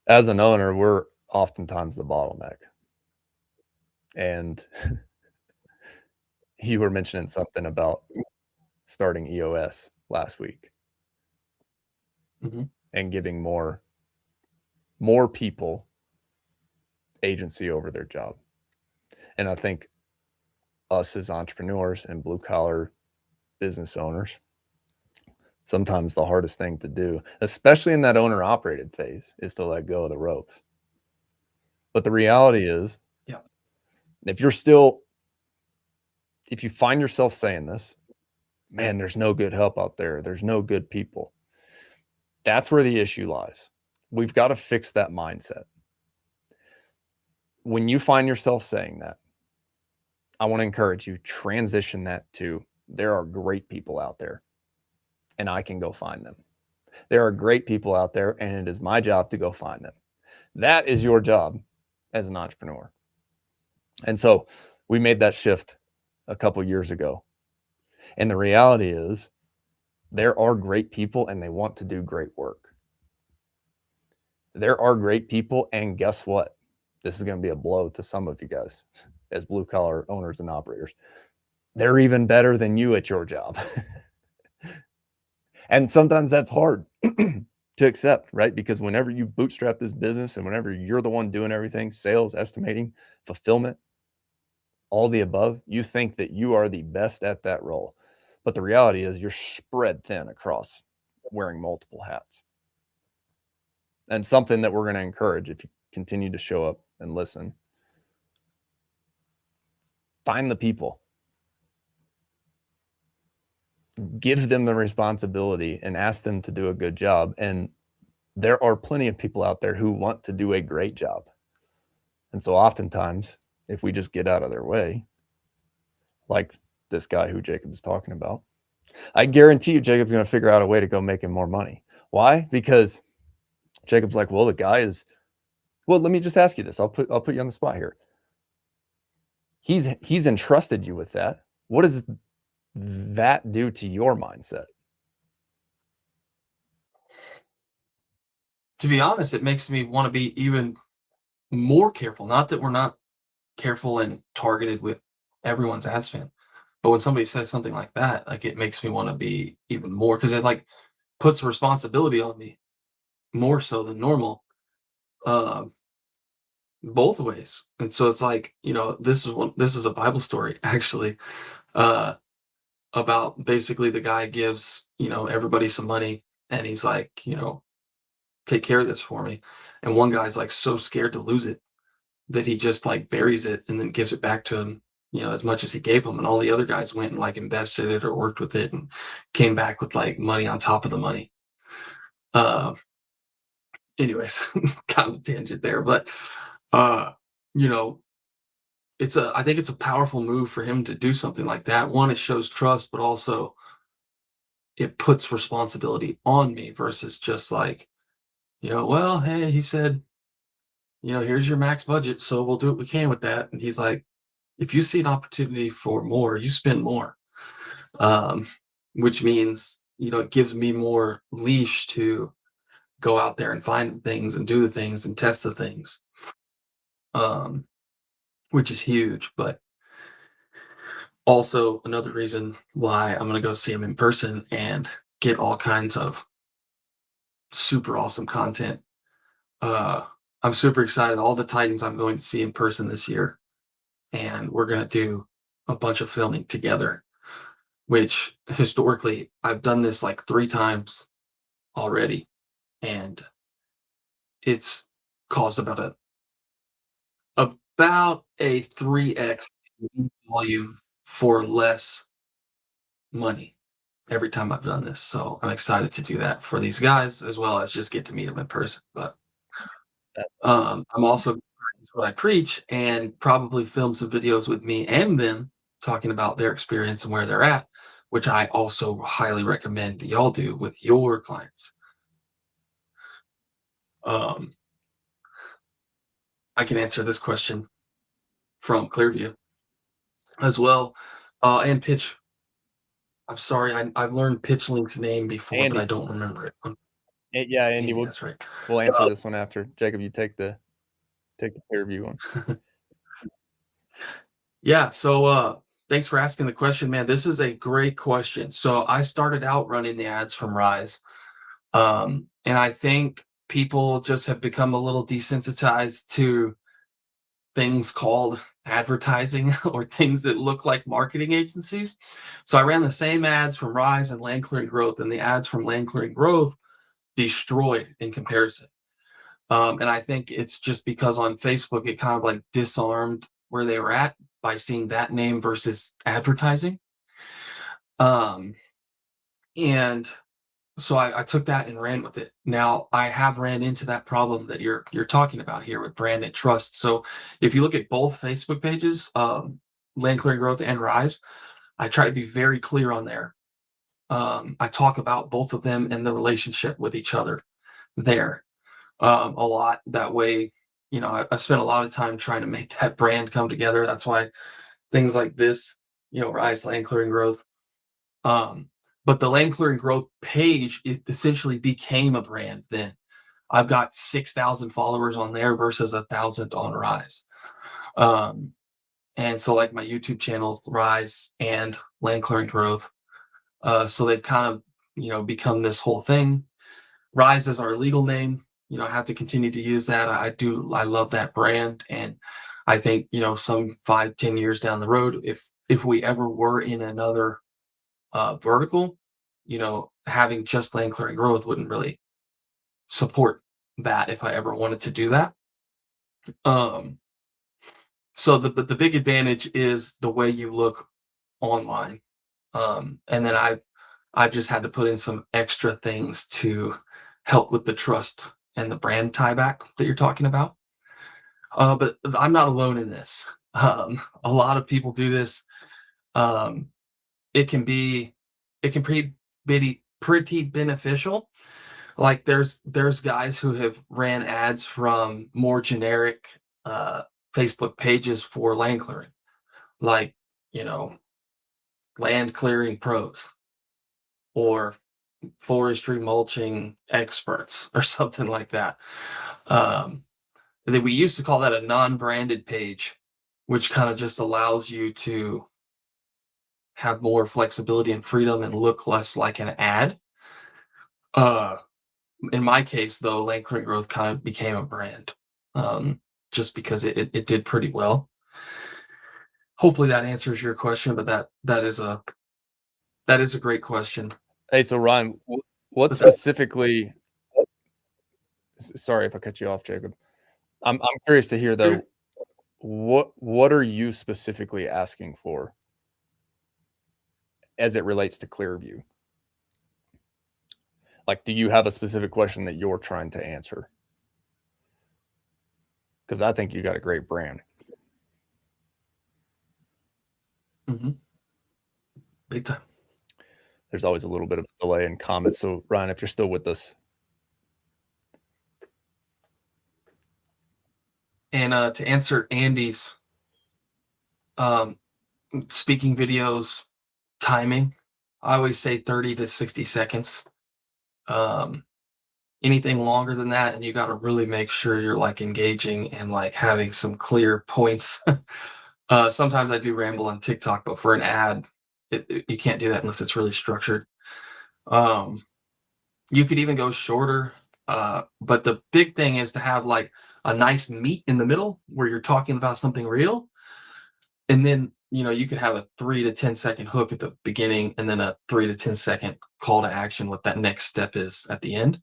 As an owner, we're oftentimes the bottleneck. And you were mentioning something about starting EOS last week. Mm-hmm. And giving more people agency over their job. And I think us as entrepreneurs and blue collar business owners, sometimes the hardest thing to do, especially in that owner operated phase, is to let go of the ropes. But the reality is, yeah, if you find yourself saying this, man, there's no good help out there, there's no good people, that's where the issue lies. We've got to fix that mindset. When you find yourself saying that, I want to encourage you, transition that to, there are great people out there and I can go find them. There are great people out there and it is my job to go find them. That is your job as an entrepreneur. And so we made that shift a couple years ago. And the reality is, there are great people and they want to do great work. There are great people, and guess what? This is going to be a blow to some of you guys as blue collar owners and operators. They're even better than you at your job. And sometimes that's hard to accept, right? Because whenever you bootstrap this business and whenever you're the one doing everything, sales, estimating, fulfillment, all the above, you think that you are the best at that role. But the reality is you're spread thin across wearing multiple hats. And something that we're going to encourage if you continue to show up and listen. Find the people. Give them the responsibility and ask them to do a good job. And there are plenty of people out there who want to do a great job. And so oftentimes, if we just get out of their way, like this guy who Jacob is talking about, I guarantee you Jacob's going to figure out a way to go making more money. Why? Because Jacob's like, well, the guy is, well, let me just ask you this. I'll put you on the spot here. He's entrusted you with that. What does that do to your mindset? To be honest, it makes me want to be even more careful. Not that we're not careful and targeted with everyone's ad spend, but when somebody says something like that, like it makes me want to be even more because it like puts responsibility on me more so than normal, um, both ways. And so it's like, this is a Bible story actually, uh, about basically the guy gives, everybody some money and he's like, take care of this for me. And one guy's like so scared to lose it that he just like buries it and then gives it back to him, as much as he gave him. And all the other guys went and like invested it or worked with it and came back with like money on top of the money. Uh, anyways, kind of a tangent there, but uh, you know, I think it's a powerful move for him to do something like that. One, it shows trust, but also it puts responsibility on me versus just like, well, hey, he said, here's your max budget, so we'll do what we can with that. And he's like, if you see an opportunity for more, you spend more, um, which means, it gives me more leash to go out there and find things and do the things and test the things, um, which is huge. But also another reason why I'm going to go see him in person and get all kinds of super awesome content. Uh, I'm super excited. All the Titans I'm going to see in person this year, and we're going to do a bunch of filming together, which historically I've done this like 3 times already, and it's caused about a 3x volume for less money every time I've done this. So I'm excited to do that for these guys as well as just get to meet them in person. But I'm also practice what I preach and probably film some videos with me and them talking about their experience and where they're at, which I also highly recommend y'all do with your clients. Um, I can answer this question from Clearview as well, and Pitch. I'm sorry, I've learned PitchLink's name before, but Andy. I don't remember it. Yeah, Andy, That's right. we'll answer this one after. Jacob, you take the Clearview one. Yeah, so thanks for asking the question, man. This is a great question. So I started out running the ads from Rise. And I think people just have become a little desensitized to things called advertising or things that look like marketing agencies. So I ran the same ads from Rise and Land Clearing Growth, and the ads from Land Clearing Growth destroyed in comparison. And I think it's just because on Facebook, it kind of like disarmed where they were at by seeing that name versus advertising. And so I took that and ran with it. Now I have ran into that problem that you're talking about here with brand and trust. So if you look at both Facebook pages, Land Clearing Growth and Rise, I try to be very clear on there. I talk about both of them and the relationship with each other there, a lot. That way, I've spent a lot of time trying to make that brand come together. That's why things like this, Rise, Land Clearing Growth. But the Land Clearing Growth page, it essentially became a brand then. I've got 6,000 followers on there versus 1,000 on Rise. And so like my YouTube channels, Rise and Land Clearing Growth. So they've kind of, become this whole thing. Rise is our legal name. I have to continue to use that. I love that brand. And I think, some 5-10 years down the road, if we ever were in another vertical, having just Land Clearing Growth wouldn't really support that if I ever wanted to do that. So the big advantage is the way you look online. And then I've just had to put in some extra things to help with the trust and the brand tieback that you're talking about. But I'm not alone in this. A lot of people do this. It can be pretty beneficial. Like there's guys who have ran ads from more generic Facebook pages for land clearing, like land clearing pros or forestry mulching experts or something like that. That we used to call that a non-branded page, which kind of just allows you to have more flexibility and freedom and look less like an ad. In my case, though, Land Clearing Growth kind of became a brand, just because it did pretty well. Hopefully that answers your question, but that is a great question. Hey, so Ryan, what specifically? Sorry if I cut you off, Jacob. I'm curious to hear though. What are you specifically asking for as it relates to Clearview? Like, do you have a specific question that you're trying to answer? Because I think you got a great brand. Big time. There's always a little bit of a delay in comments. So Ryan, if you're still with us. And to answer Andy's speaking videos timing, I always say 30 to 60 seconds. Anything longer than that, and you got to really make sure you're like engaging and like having some clear points. Sometimes I do ramble on TikTok, but for an ad, you can't do that unless it's really structured. You could even go shorter, but the big thing is to have like a nice meat in the middle where you're talking about something real, and then you could have a 3 to 10 second hook at the beginning, and then a 3 to 10 second call to action. What that next step is at the end.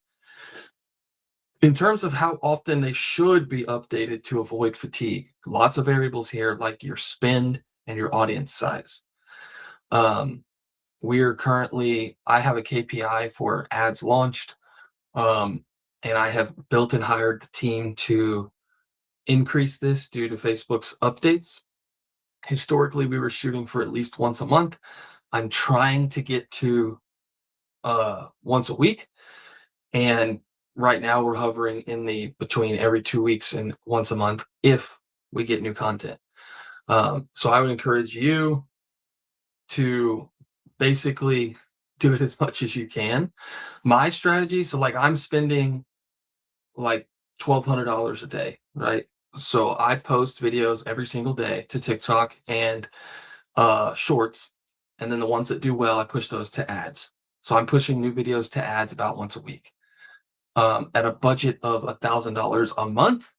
In terms of how often they should be updated to avoid fatigue, lots of variables here, like your spend and your audience size. We're currently, I have a KPI for ads launched, and I have built and hired the team to increase this due to Facebook's updates. Historically, we were shooting for at least once a month. I'm trying to get to once a week, and right now we're hovering in the between every 2 weeks and once a month if we get new content. So I would encourage you to basically do it as much as you can. My strategy, so like I'm spending like $1,200 a day, right? So I post videos every single day to TikTok and shorts, and then the ones that do well, I push those to ads. So I'm pushing new videos to ads about once a week. At a budget of $1,000 a month,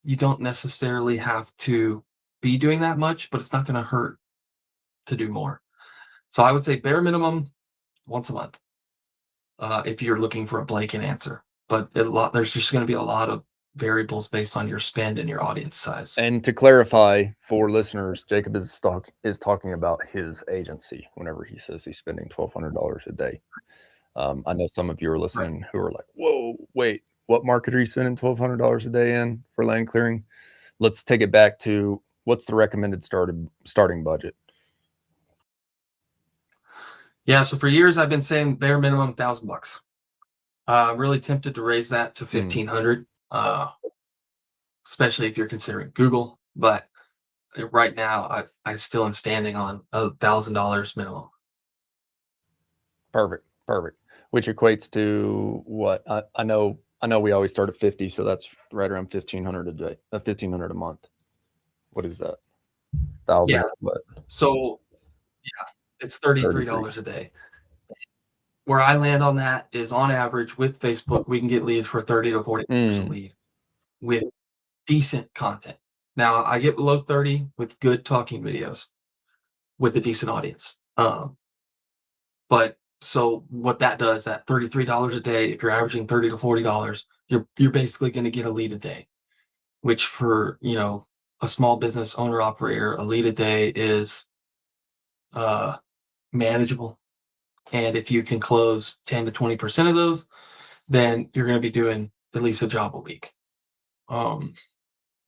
you don't necessarily have to be doing that much, but it's not going to hurt to do more. So I would say bare minimum once a month, if you're looking for a blanket answer. But there's just going to be a lot of variables based on your spend and your audience size. And to clarify for listeners, Jacob is talking about his agency whenever he says he's spending $1,200 a day. I know some of you are listening who are like, whoa, wait, what market are you spending $1,200 a day in for land clearing? Let's take it back to what's the recommended starting budget? Yeah, so for years I've been saying bare minimum $1,000. I'm really tempted to raise that to 1,500, especially if you're considering Google. But right now, I still am standing on $1,000 minimum. Perfect. Which equates to what? I know I know we always start at 50, so that's right around 1,500 a day, 1,500 a month. What is that? 1,000? Yeah. What? So yeah, it's $33 a day. Where I land on that is on average with Facebook, we can get leads for 30 to 40 a lead with decent content. Now I get below 30 with good talking videos with a decent audience. But so what that does, that $33 a day, if you're averaging 30 to $40, you're basically going to get a lead a day, which for, a small business owner operator, a lead a day is manageable. And if you can close 10 to 20% of those, then you're going to be doing at least a job a week, or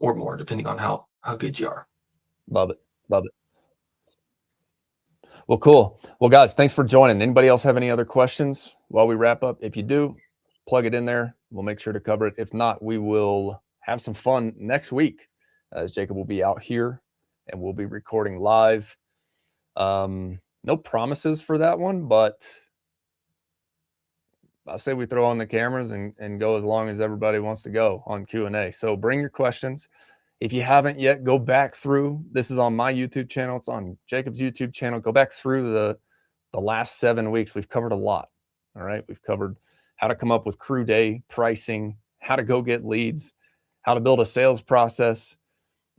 more, depending on how good you are. Love it. Love it. Well, cool. Well, guys, thanks for joining. Anybody else have any other questions while we wrap up? If you do, plug it in there. We'll make sure to cover it. If not, we will have some fun next week, as Jacob will be out here and we'll be recording live. No promises for that one, but I say we throw on the cameras and go as long as everybody wants to go on Q&A. So bring your questions. If you haven't yet, go back through. This is on my YouTube channel. It's on Jacob's YouTube channel. Go back through the last 7 weeks. We've covered a lot. All right. We've covered how to come up with crew day pricing, how to go get leads, how to build a sales process,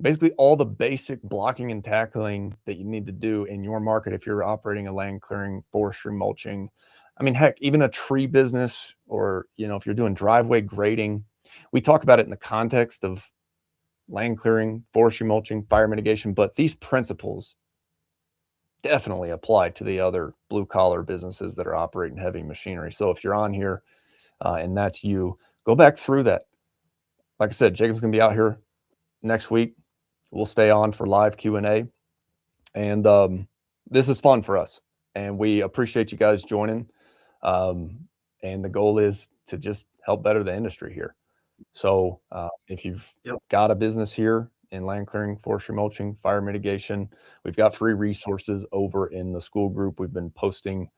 basically all the basic blocking and tackling that you need to do in your market if you're operating a land clearing, forestry, mulching. I mean, heck, even a tree business, or, if you're doing driveway grading. We talk about it in the context of land clearing, forestry, mulching, fire mitigation, but these principles definitely apply to the other blue collar businesses that are operating heavy machinery. So if you're on here and that's you, go back through that. Like I said, Jacob's going to be out here next week. We'll stay on for live Q&A. And this is fun for us. And we appreciate you guys joining. And the goal is to just help better the industry here. So if you've got a business here in land clearing, forestry mulching, fire mitigation, we've got free resources over in the school group. We've been posting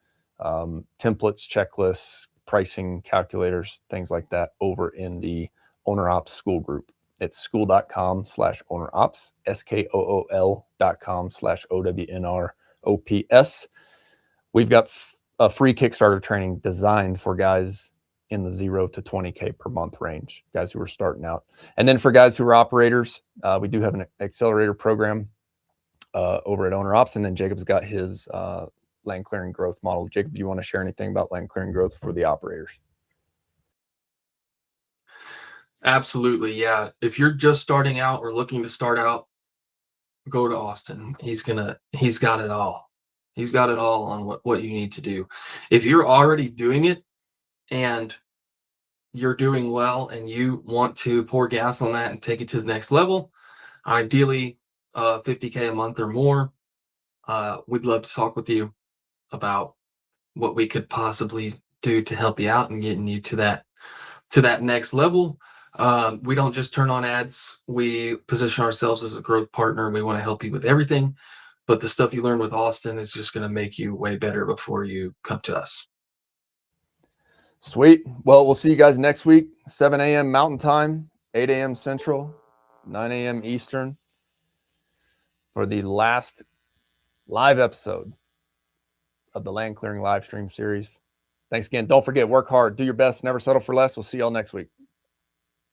templates, checklists, pricing calculators, things like that over in the Owner Ops school group. It's school.com/ownerops, SKOOL.com/OWNROPS. We've got a free Kickstarter training designed for guys in the 0 to 20K per month range, guys who are starting out. And then for guys who are operators, we do have an accelerator program over at Owner Ops. And then Jacob's got his land clearing growth model. Jacob, do you want to share anything about land clearing growth for the operators? Absolutely. Yeah. If you're just starting out or looking to start out, go to Austin. He's got it all. He's got it all on what you need to do. If you're already doing it and you're doing well and you want to pour gas on that and take it to the next level, ideally 50K a month or more, we'd love to talk with you about what we could possibly do to help you out and getting you to that next level. We don't just turn on ads. We position ourselves as a growth partner. We want to help you with everything, but the stuff you learn with Austin is just going to make you way better before you come to us. Sweet. Well, we'll see you guys next week, 7 a.m. Mountain Time, 8 a.m. Central, 9 a.m. Eastern, for the last live episode of the Land Clearing live stream series. Thanks again. Don't forget, work hard, do your best, never settle for less. We'll see y'all next week.